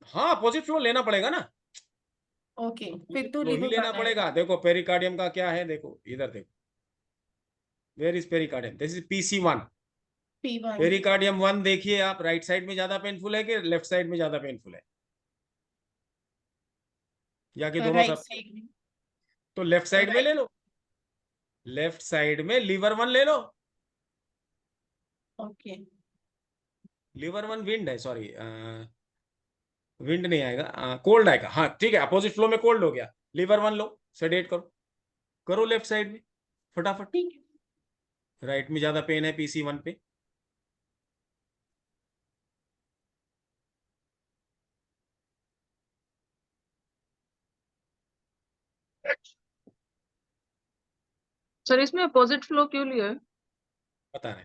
हाँ अपोजिट फ्लो लेना पड़ेगा ना, ओके फिर तो फ्लो ही लीवर लेना वन पड़ेगा। देखो पेरिकार्डियम का क्या है, देखो इधर देखो, where is pericardium? This is PC1। P1 pericardium 1 देखिए आप, राइट साइड में ज्यादा पेनफुल है कि लेफ्ट साइड में ज्यादा पेनफुल है, या कि दोनों राइट सब? साइड में। तो लेफ्ट साइड में ले लो, लेफ्ट साइड में लीवर 1 ले लो। ओके लीवर 1 विंड है, सॉरी विंड नहीं आएगा, कोल्ड आएगा। हाँ ठीक है, अपोजिट फ्लो में कोल्ड हो गया। लीवर 1 लो, सेडेट करो, करो लेफ्ट साइड में फटाफट। ठीक है। राइट में ज्यादा पेन है PC1 पे। सर इसमें अपोजिट फ्लो क्यों लिया है? पता नहीं,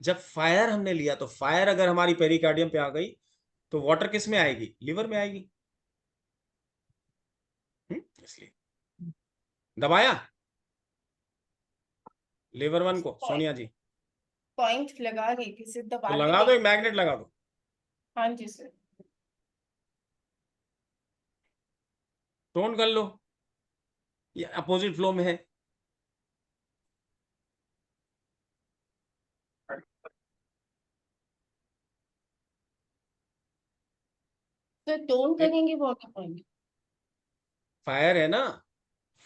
जब फायर हमने लिया तो फायर अगर हमारी पेरिकार्डियम पे आ गई तो वाटर किस में आएगी? लीवर में आएगी। इसलिए दबाया लीवर 1 को सोनिया जी। पॉइंट लगा रही थी सिर्फ तो दबा लगा दो, एक मैग्नेट लगा दो। हाँ जी सर। टोन कर लो, ये अपोजिट फ्लो में है। तो टोन करेंगे वाटर पॉइंट। फायर है ना,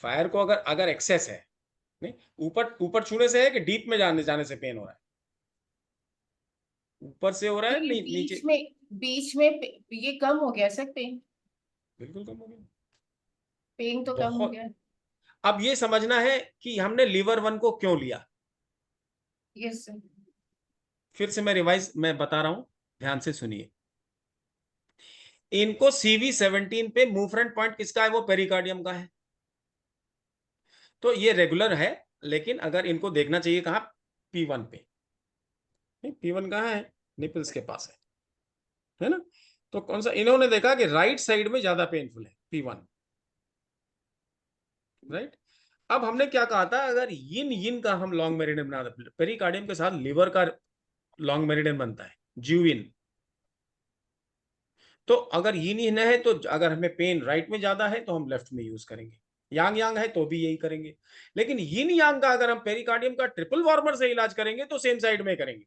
फायर को अगर अगर एक्सेस है, नहीं ऊपर ऊपर छूने से है कि डीप में जाने जाने से पेन हो रहा है? ऊपर से हो रहा तो है ये नीचे? बीच में ये कम हो गया सर पेन। बिल्कुल कम हो गया, पेन तो कम हो बहुत। गया। अब ये समझना है कि हमने लीवर 1 को क्यों लिया। Yes sir. फिर से मैं रिवाइज मैं बता रहा हूं, ध्यान से सुनिए। इनको CV17 पे मूव फ्रंट पॉइंट किसका है? वो पेरिकार्डियम का है। तो ये रेगुलर है, लेकिन अगर इनको देखना चाहिए कहाँ? P1 पे। P1 कहाँ है? निपल्स के पास है ना। तो कौन सा? इन्होंने देखा कि राइट साइड में ज्यादा पेनफुल है P1। राइट। अब हमने क्या कहा था, अगर यिन यिन का हम लॉन्ग मेरिडियन बना, पेरिकार्डियम के साथ लिवर का लॉन्ग मेरिडियन बनता है, ज्यूइन। तो अगर यिन यिन है तो अगर हमें पेन राइट में ज्यादा है तो हम लेफ्ट में यूज करेंगे, यांग यांग है तो भी यही करेंगे। लेकिन यिन यांग का अगर हम पेरिकार्डियम का ट्रिपल वार्मर से इलाज करेंगे तो सेम साइड में करेंगे।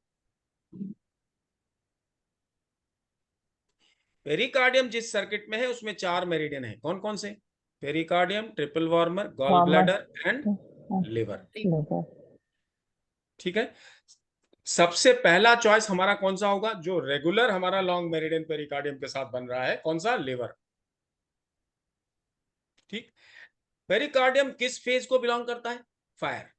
पेरिकार्डियम जिस सर्किट में है उसमें 4 मेरिडियन है, कौन कौन से? Pericardium, triple warmer, gall bladder and liver. ठीक है। सबसे पहला चॉइस हमारा कौन सा होगा? जो रेगुलर हमारा लॉन्ग मेरिडियन पेरिकार्डियम के साथ बन रहा है, कौन सा? लिवर। ठीक। पेरिकार्डियम किस फेज को बिलोंग करता है? फायर।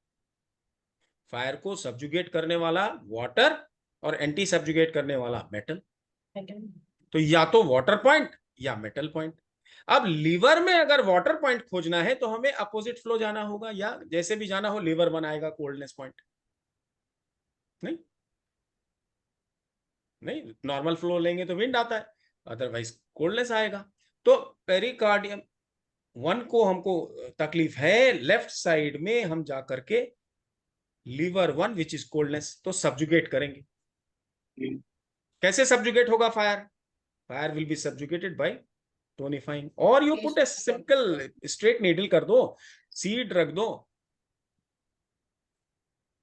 फायर को सब्जुगेट करने वाला वाटर और एंटी सब्जुगेट करने वाला मेटल। तो या तो वाटर पॉइंट या मेटल पॉइंट। अब लीवर में अगर वाटर पॉइंट खोजना है तो हमें अपोजिट फ्लो जाना होगा, या जैसे भी जाना हो, लीवर बनाएगा कोल्डनेस पॉइंट। नहीं नहीं, नॉर्मल फ्लो लेंगे तो विंड आता है, अदरवाइज कोल्डनेस आएगा। तो पेरिकार्डियम 1 को हमको तकलीफ है, लेफ्ट साइड में हम जा करके लीवर 1 विच इज कोल्डनेस, तो सब्जुगेट करेंगे। कैसे सब्जुगेट होगा fire? Fire will be subjugated by tonifying, और you put a simple straight needle कर दो, सीड रख दो।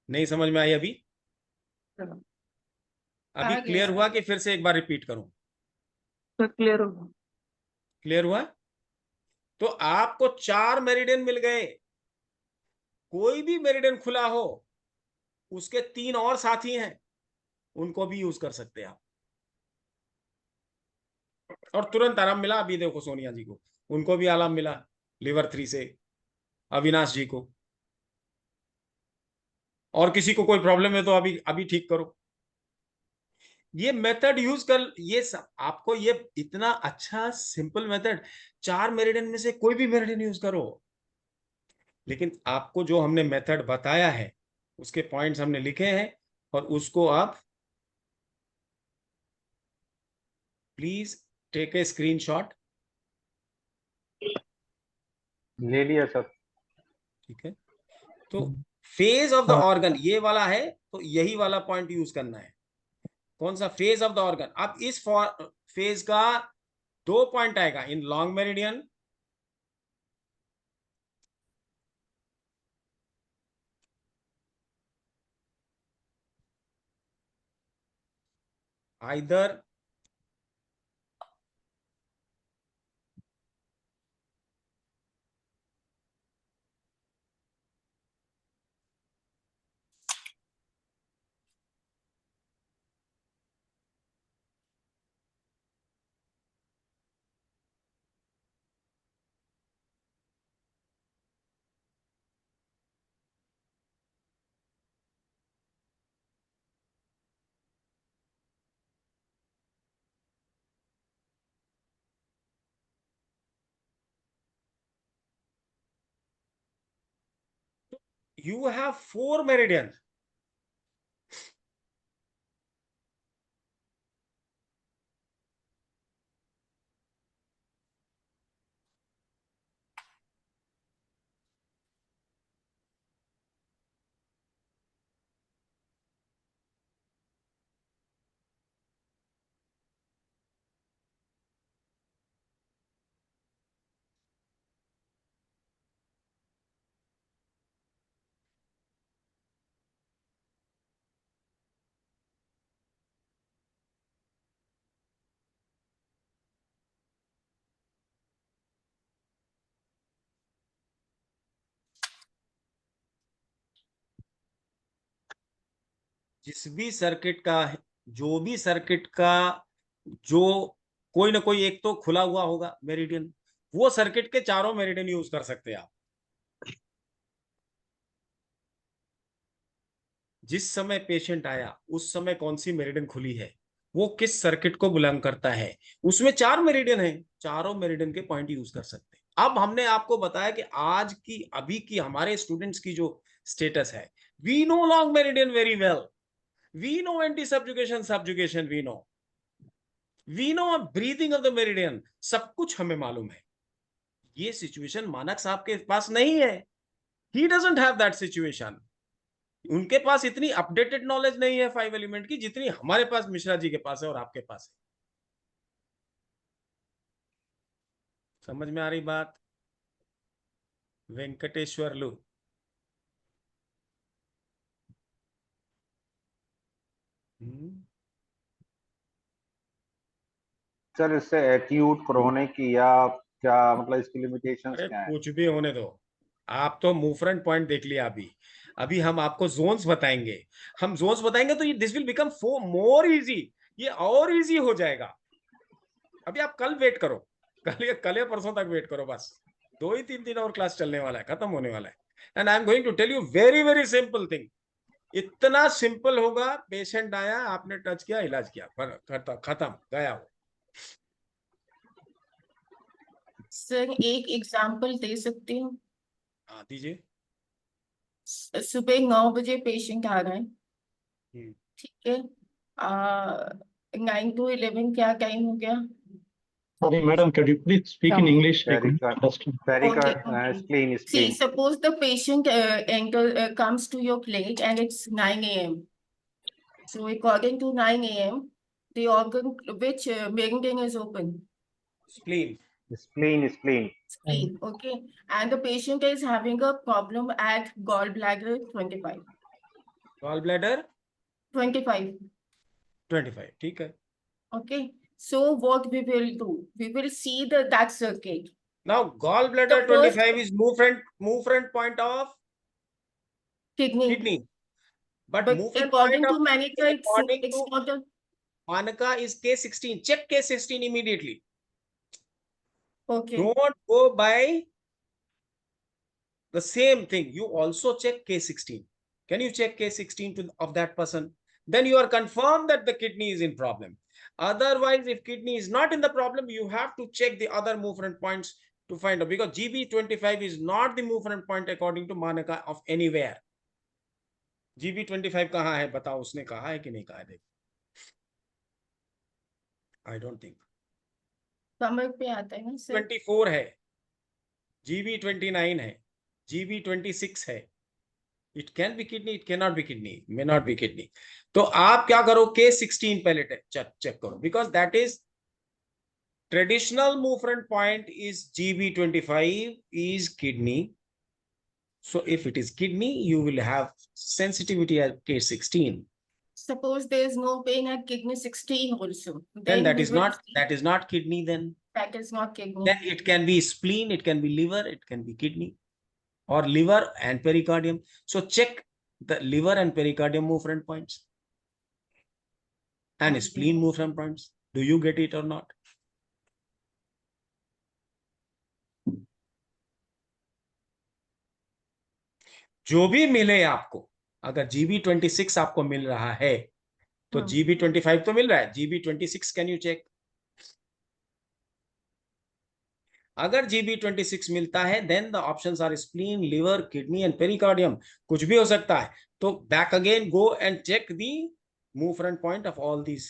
नहीं समझ में आई अभी? अभी आ गया क्लियर सर। हुआ कि फिर से एक बार रिपीट करूं? सर क्लियर हो क्लियर हुआ? तो आपको 4 मेरिडियन मिल गए, कोई भी मेरिडियन खुला हो, उसके 3 और साथी हैं, उनको भी यूज कर सकते हैं आप, और तुरंत आराम मिला। अभी देखो सोनिया जी को, उनको भी आराम मिला लिवर 3 से, अविनाश जी को। और किसी को कोई प्रॉब्लम है तो अभी अभी ठीक करो। ये मेथड यूज कर, ये सब आपको, ये इतना अच्छा सिंपल मेथड, 4 मेरिडियन में से कोई भी मेरिडियन यूज करो। लेकिन आपको जो हमने मेथड बताया है उसके पॉइंट्स हमने लिखे हैं, और उसको आप प्लीज टेक ए स्क्रीनशॉट। ले लिया सर। ठीक है। तो फेज ऑफ द ऑर्गन ये वाला है, तो यही वाला पॉइंट यूज करना है। कौन सा? Phase of the organ. अब इस फेज का 2 पॉइंट आएगा, in long meridian either you have 4 meridian. जिस भी सर्किट का, जो भी सर्किट का जो कोई ना कोई एक तो खुला हुआ होगा मेरिडियन, वो सर्किट के चारों मेरिडियन यूज कर सकते हैं आप। जिस समय पेशेंट आया उस समय कौन सी मेरिडियन खुली है, वो किस सर्किट को बिलोंग करता है, उसमें 4 मेरिडियन है, चारों मेरिडियन के पॉइंट यूज कर सकते हैं। अब हमने आपको बताया कि आज की, अभी की हमारे स्टूडेंट्स की जो स्टेटस है, we know long meridian very well, we know anti-subjugation, subjugation we know breathing of the meridian, सब कुछ हमें मालूम है। ये सिचुएशन मानक साहब के पास नहीं है. He doesn't have that situation. उनके पास इतनी अपडेटेड नॉलेज नहीं है 5 एलिमेंट की जितनी हमारे पास मिश्रा जी के पास है और आपके पास है. समझ में आ रही बात? वेंकटेश्वरलू. सर इससे एक्यूट क्रोनिक या क्या मतलब इसकी लिमिटेशंस अरे क्या है? कुछ भी होने दो. आप तो मूवफ्रंट पॉइंट देख लिया अभी. अभी हम आपको जोन्स बताएंगे. हम जोन्स बताएंगे तो ये this will become more easy. ये और इजी हो जाएगा. अभी आप कल वेट करो. कल या परसों तक वेट करो. बस 2 ही 3 दिन और क्लास चलने वाला है, खत्म होने वाला है. And I am going to tell you very very simple thing. इतना सिंपल होगा. पेशेंट आया, आपने टच किया, इलाज किया, खत्म, गया वो. सर एक एग्जांपल दे सकती हूँ? हाँ दीजिए. सुबह 9 बजे पेशेंट आ रहा है, हम्म. ठीक है. 9 to 11 क्या टाइम हो गया? Sorry, madam, could you please speak in Come. English? I couldn't Pericard, understand. pericard, Okay. spleen, See, spleen. suppose the patient comes to your clinic and it's 9 a.m. So according to 9 a.m., the organ which meridian is open? Spleen. Spleen, spleen. Spleen, okay. And the patient is having a problem at gallbladder 25. Gallbladder 25, 25. ठीक है. okay. So what we will do? We will see that circuit. Now gallbladder The first- 25 is move front point of kidney. But But move front according point to of Manika, according it's to not a. Manaka is K16. Check K16 immediately. Okay. Don't go by the same thing. You also check K16. Can you check K16 of that person? Then you are confirmed that the kidney is in problem. Otherwise, if kidney is not in the problem, you have to check the other move front points to find out, because GB25 is not the move front point according to Manaka of anywhere. GB25 कहाँ है बताओ. उसने कहा है कि नहीं कहा है? देख. I don't think. समझ पे आता है ना सर? 24 है, GB29 है, GB26 है. It can be kidney, it cannot be kidney, may not be kidney. तो आप क्या करो, K16 पहले चेक करो, because that is traditional move front point is GB25 is kidney. So if it is kidney, you will have sensitivity at K16. Suppose there is no pain at kidney 16 also. Then that we is will not see kidney. Then not kidney. then it can be spleen, it can be liver, it can be kidney, or liver and pericardium. So check the liver and pericardium move front points and spleen move front points. Do you get it or not? जो भी मिले आपको, अगर GB26 आपको मिल रहा है तो GB25 तो मिल रहा है, GB26 कैन यू चेक. अगर GB26 मिलता है, then the options are spleen, liver, kidney and pericardium. कुछ भी हो सकता है. तो back again go and check the move front point of all these.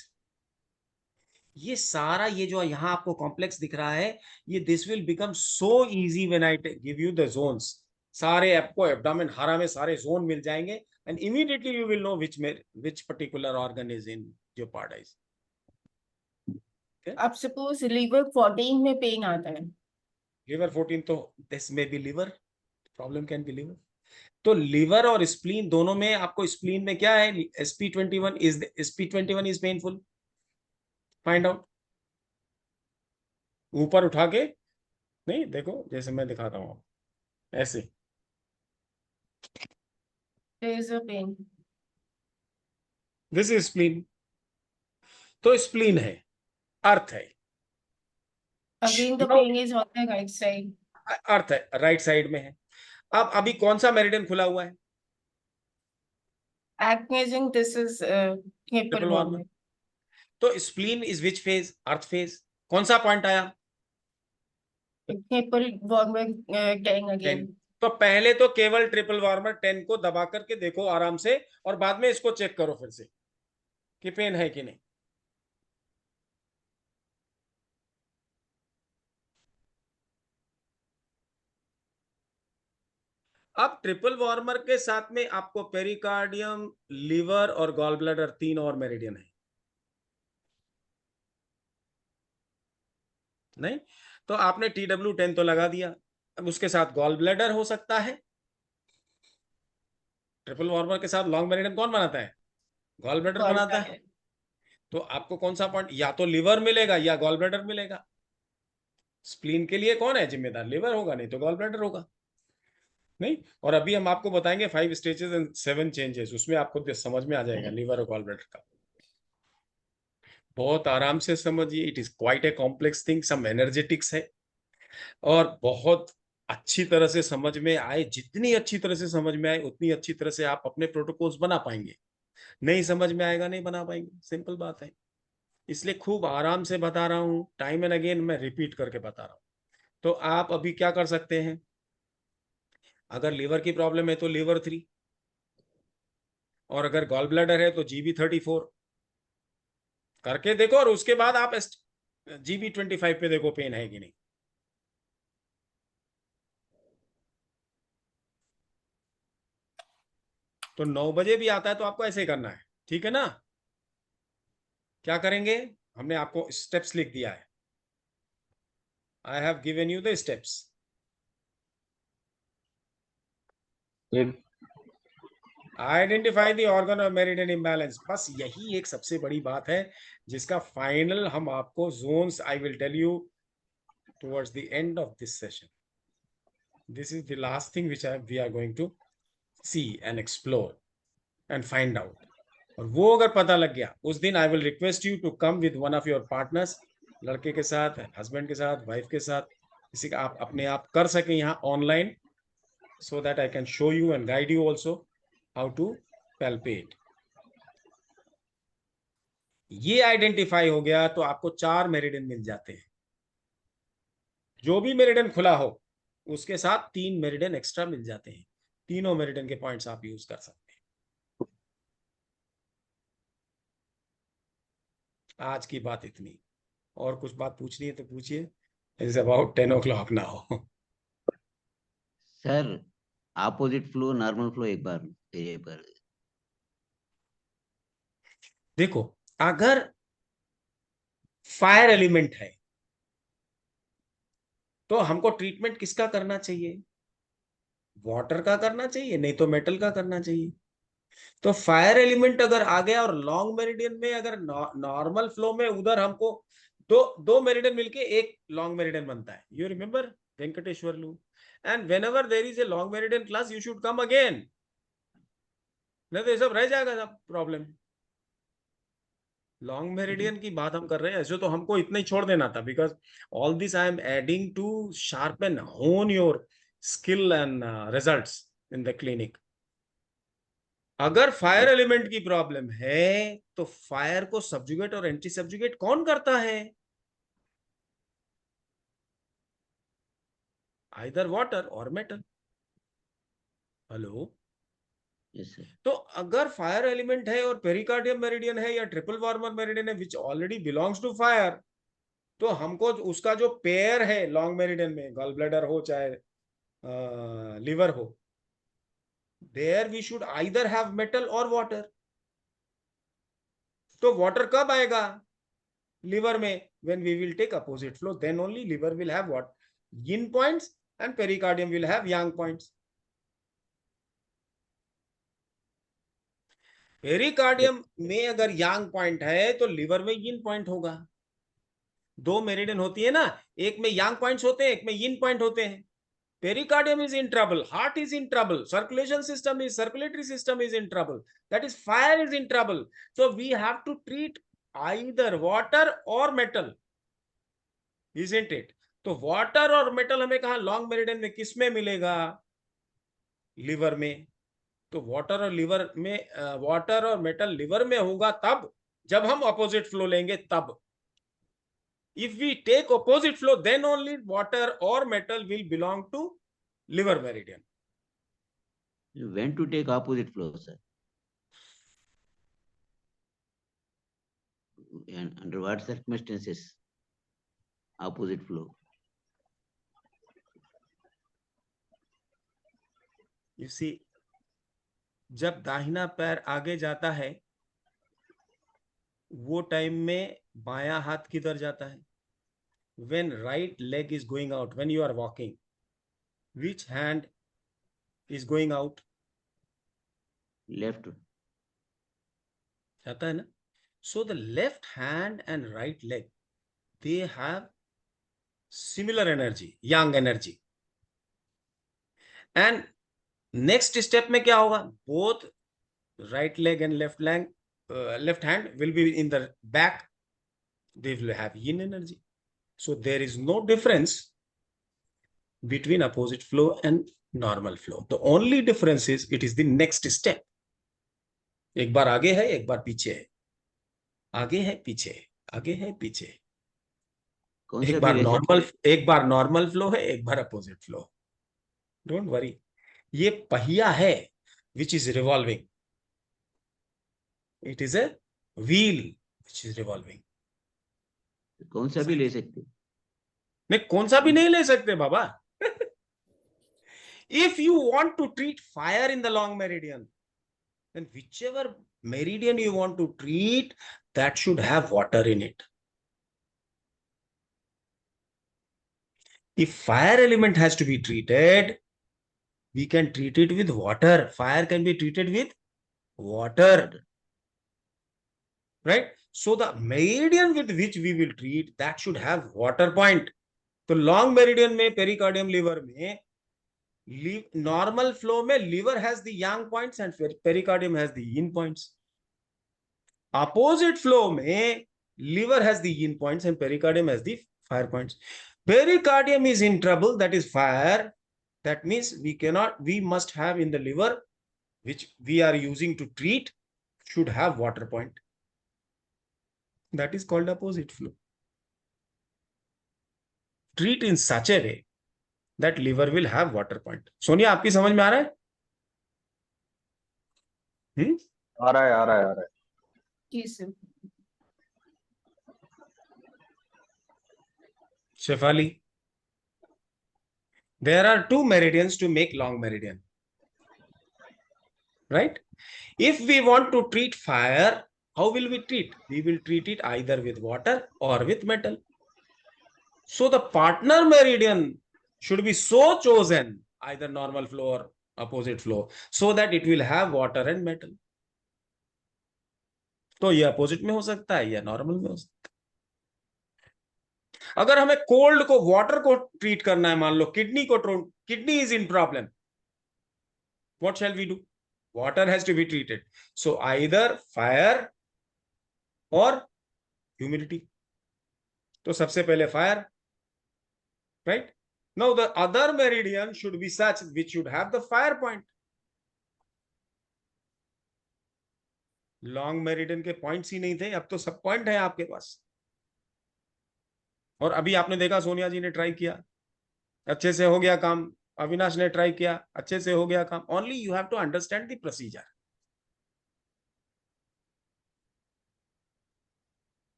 ये सारा ये जो यहाँ आपको कॉम्प्लेक्स दिख रहा है, ये this will become so easy when I give you the zones. सारे आपको एब्डोमेन हारा में सारे जोन मिल जाएंगे and immediately you will know which particular organ is in jeopardized. अब सपोज लिवर 14 में पेन आता है. लिवर 14 तो दिस में be liver, problem can be liver. तो लिवर और स्प्लीन दोनों में आपको, स्प्लीन में क्या है, sp21 is painful. Find out. ऊपर उठा के नहीं देखो, जैसे मैं दिखाता हूँ ऐसे. There is a pain. This is spleen. तो स्प्लीन है, अर्थ है. Again the Now, pain is on the right side. अर्थ है, राइट साइड में है. अब अभी कौन सा मेरिडियन खुला हुआ है? Acknowledging this is Triple triple warmer. warmer. तो spleen is which phase? Earth phase. कौन सा पॉइंट आया? Triple warmer getting again. तो पहले तो केवल ट्रिपल वार्मर 10 को दबा करके देखो आराम से, और बाद में इसको चेक करो फिर से कि पेन है कि नहीं. अब ट्रिपल वार्मर के साथ में आपको पेरिकार्डियम, लीवर और गॉल ब्लैडर 3 और मेरिडियन है, नहीं? तो आपने TW10 तो लगा दिया, अब उसके साथ गॉल ब्लैडर हो सकता है। ट्रिपल वार्मर के साथ लॉन्ग मेरिडियन कौन बनाता है? गॉल ब्लैडर बनाता है। तो आपको कौन सा पॉइंट, या तो लिवर मिलेगा या गॉल ब्लैडर मिलेगा। स्प्लीन के लिए कौन है जिम्मेदार? लिवर होगा, नहीं तो गॉल ब्लैडर होगा, नहीं? और अभी हम आपको बताएंगे 5 स्टेजेस एंड 7 चेंजेस, उसमें आपको समझ में आ जाएगा लिवर और गॉल ब्लैडर का। बहुत आराम से समझिए, it is quite a complex thing, some energetics है, और बहुत अच्छी तरह से समझ में आए, जितनी अच्छी तरह से समझ में आए उतनी अच्छी तरह से आप अपने प्रोटोकॉल्स बना पाएंगे। नहीं समझ में आएगा, नहीं बना पाएंगे, सिंपल बात है। इसलिए खूब आराम से बता रहा हूं, टाइम एंड अगेन मैं रिपीट करके बता रहा हूं। तो आप अभी क्या कर सकते हैं, अगर लीवर की प्रॉब्लम है तो लीवर 3, और अगर गॉल ब्लैडर है तो GB34 करके देखो, और उसके बाद आप GB25 पे देखो पेन है कि नहीं। तो 9 बजे भी आता है तो आपको ऐसे ही करना है, ठीक है ना? क्या करेंगे, हमने आपको स्टेप्स लिख दिया है, I have given you the steps. Identify the organ of meridian imbalance, बस यही एक सबसे बड़ी बात है, जिसका फाइनल हम आपको zones I will tell you towards the end of this session. This is the last thing which we are going to see and explore and find out. और वो अगर पता लग गया, उस दिन I will request you to come with one of your partners, लड़के के साथ, हस्बैंड के साथ, वाइफ के साथ, किसी का आप अपने आप कर सकें यहाँ online, so that I can show you and guide you also how to palpate। ये आइडेंटिफाई हो गया तो आपको 4 मेरिडियन मिल जाते हैं। जो भी मेरिडियन खुला हो उसके साथ 3 मेरिडियन एक्स्ट्रा मिल जाते हैं। तीनों मेरिडियन के पॉइंट्स आप यूज कर सकते हैं। आज की बात इतनी, और कुछ बात पूछनी है तो पूछिए, is about 10 o'clock now। Sir opposite flow normal flow एक बार फिर एक बार। देखो, अगर फायर एलिमेंट है तो हमको ट्रीटमेंट किसका करना चाहिए? वाटर का करना चाहिए, नहीं तो मेटल का करना चाहिए। तो फायर एलिमेंट अगर आ गया और लॉन्ग मेरिडियन में अगर नॉर्मल फ्लो में उधर हमको दो दो मेरिडियन मिलके एक लॉन्ग मेरिडियन बनता है, यू रिमेंबर वेंकटेश्वर लू, and when ever there is a long meridian class you should come again, नहीं तो ये सब रह जाएगा सब प्रॉब्लम। लॉन्ग मेरिडियन की बात हम कर रहे हैं, ऐसे तो हमको इतना ही छोड़ देना था, because all this I am adding to sharpen hone your skill and results in the clinic. अगर फायर एलिमेंट की प्रॉब्लम है तो फायर को सब्जुगेट और एंटी सब्जुगेट कौन करता है? आइदर वाटर और मेटल। Hello, yes sir. तो अगर फायर एलिमेंट है और पेरिकार्डियम मेरिडियन है या ट्रिपल वार्मर मेरिडियन है which already belongs to fire, तो हमको उसका जो पेयर है लॉन्ग मेरिडियन में, गॉल ब्लैडर हो चाहे लिवर हो, there we should either have metal और वाटर। तो वाटर कब आएगा लिवर में? when we will take opposite flow, then only liver will have what? Yin points and pericardium will have yang points। Pericardium में अगर यांग point है तो liver में यिन पॉइंट होगा। 2 मेरिडियन होती है ना, एक में यांग पॉइंट्स होते हैं, एक में यिन पॉइंट होते हैं। Pericardium is in trouble, heart is in trouble, circulation system is, circulatory system is in trouble, that is fire is in trouble, so we have to treat either water or metal, isn't it? तो water और metal हमें कहा long meridian में किस में मिलेगा? Liver में। तो वाटर और लिवर में वाटर और मेटल लिवर में होगा तब जब हम अपोजिट फ्लो लेंगे तब। If we take opposite flow, then only water or metal will belong to liver meridian। When to take opposite flow, sir? And under what circumstances opposite flow? You see, जब दाहिना पैर आगे जाता है वो time में बायां हाथ किधर जाता है? When right leg is going out, when you are walking, which hand is going out? Left. जाता है ना? So the left hand and right leg, they have similar energy, yang energy. And next step में क्या होगा? Both right leg and left hand will be in the back. They will have yin energy. So there is no difference between opposite flow and normal flow. The only difference is it is the next step. एक बार आगे है, एक बार पीछे है, आगे है, पीछे है, आगे है, पीछे है। कौन सा एक भी बार ले सकते नॉर्मल, हैं? एक बार नॉर्मल फ्लो है, एक बार अपोजिट फ्लो। डोंट वरी, ये पहिया है which is revolving, it is a wheel which is revolving. कौन सा भी ले सकते हैं? नहीं, कौन सा भी नहीं ले सकते बाबा। If you want to treat fire in the long meridian, then whichever meridian you want to treat, that should have water in it. If fire element has to be treated, we can treat it with water. Fire can be treated with water, right? So the meridian with which we will treat, that should have water point. तो long meridian में, pericardium liver में, normal flow में liver has the yang points and pericardium has the yin points. Opposite flow में liver has the yin points and pericardium has the fire points. Pericardium is in trouble, that is fire. That means we must have in the liver, which we are using to treat, should have water point. That is called opposite flow. Treat in such a way that liver will have water point. Sonia, आपकी समझ में आ रहा है? आ रहा है, आ रहा है, आ रहा है। जी sir. Shefali, there are two meridians to make long meridian, right? If we want to treat fire, how will we treat? We will treat it either with water or with metal. So the partner meridian should be so chosen, either normal flow or opposite flow, so that it will have water and metal. तो ये opposite में हो सकता है या normal में हो सकता है। अगर हमें कोल्ड को, वाटर को ट्रीट करना है, मान लो kidney is in problem, what shall we do? Water has to be treated, so either fire और ह्यूमिडिटी। तो सबसे पहले fire, right? Now the other meridian should be such which should have the fire point. Long meridian के points ही नहीं थे, अब तो सब पॉइंट है आपके पास। और अभी आपने देखा सोनिया जी ने ट्राई किया, अच्छे से हो गया काम। अविनाश ने ट्राई किया, अच्छे से हो गया काम। Only you have to understand the procedure.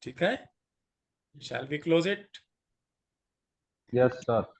ठीक है, shall we close it? Yes sir.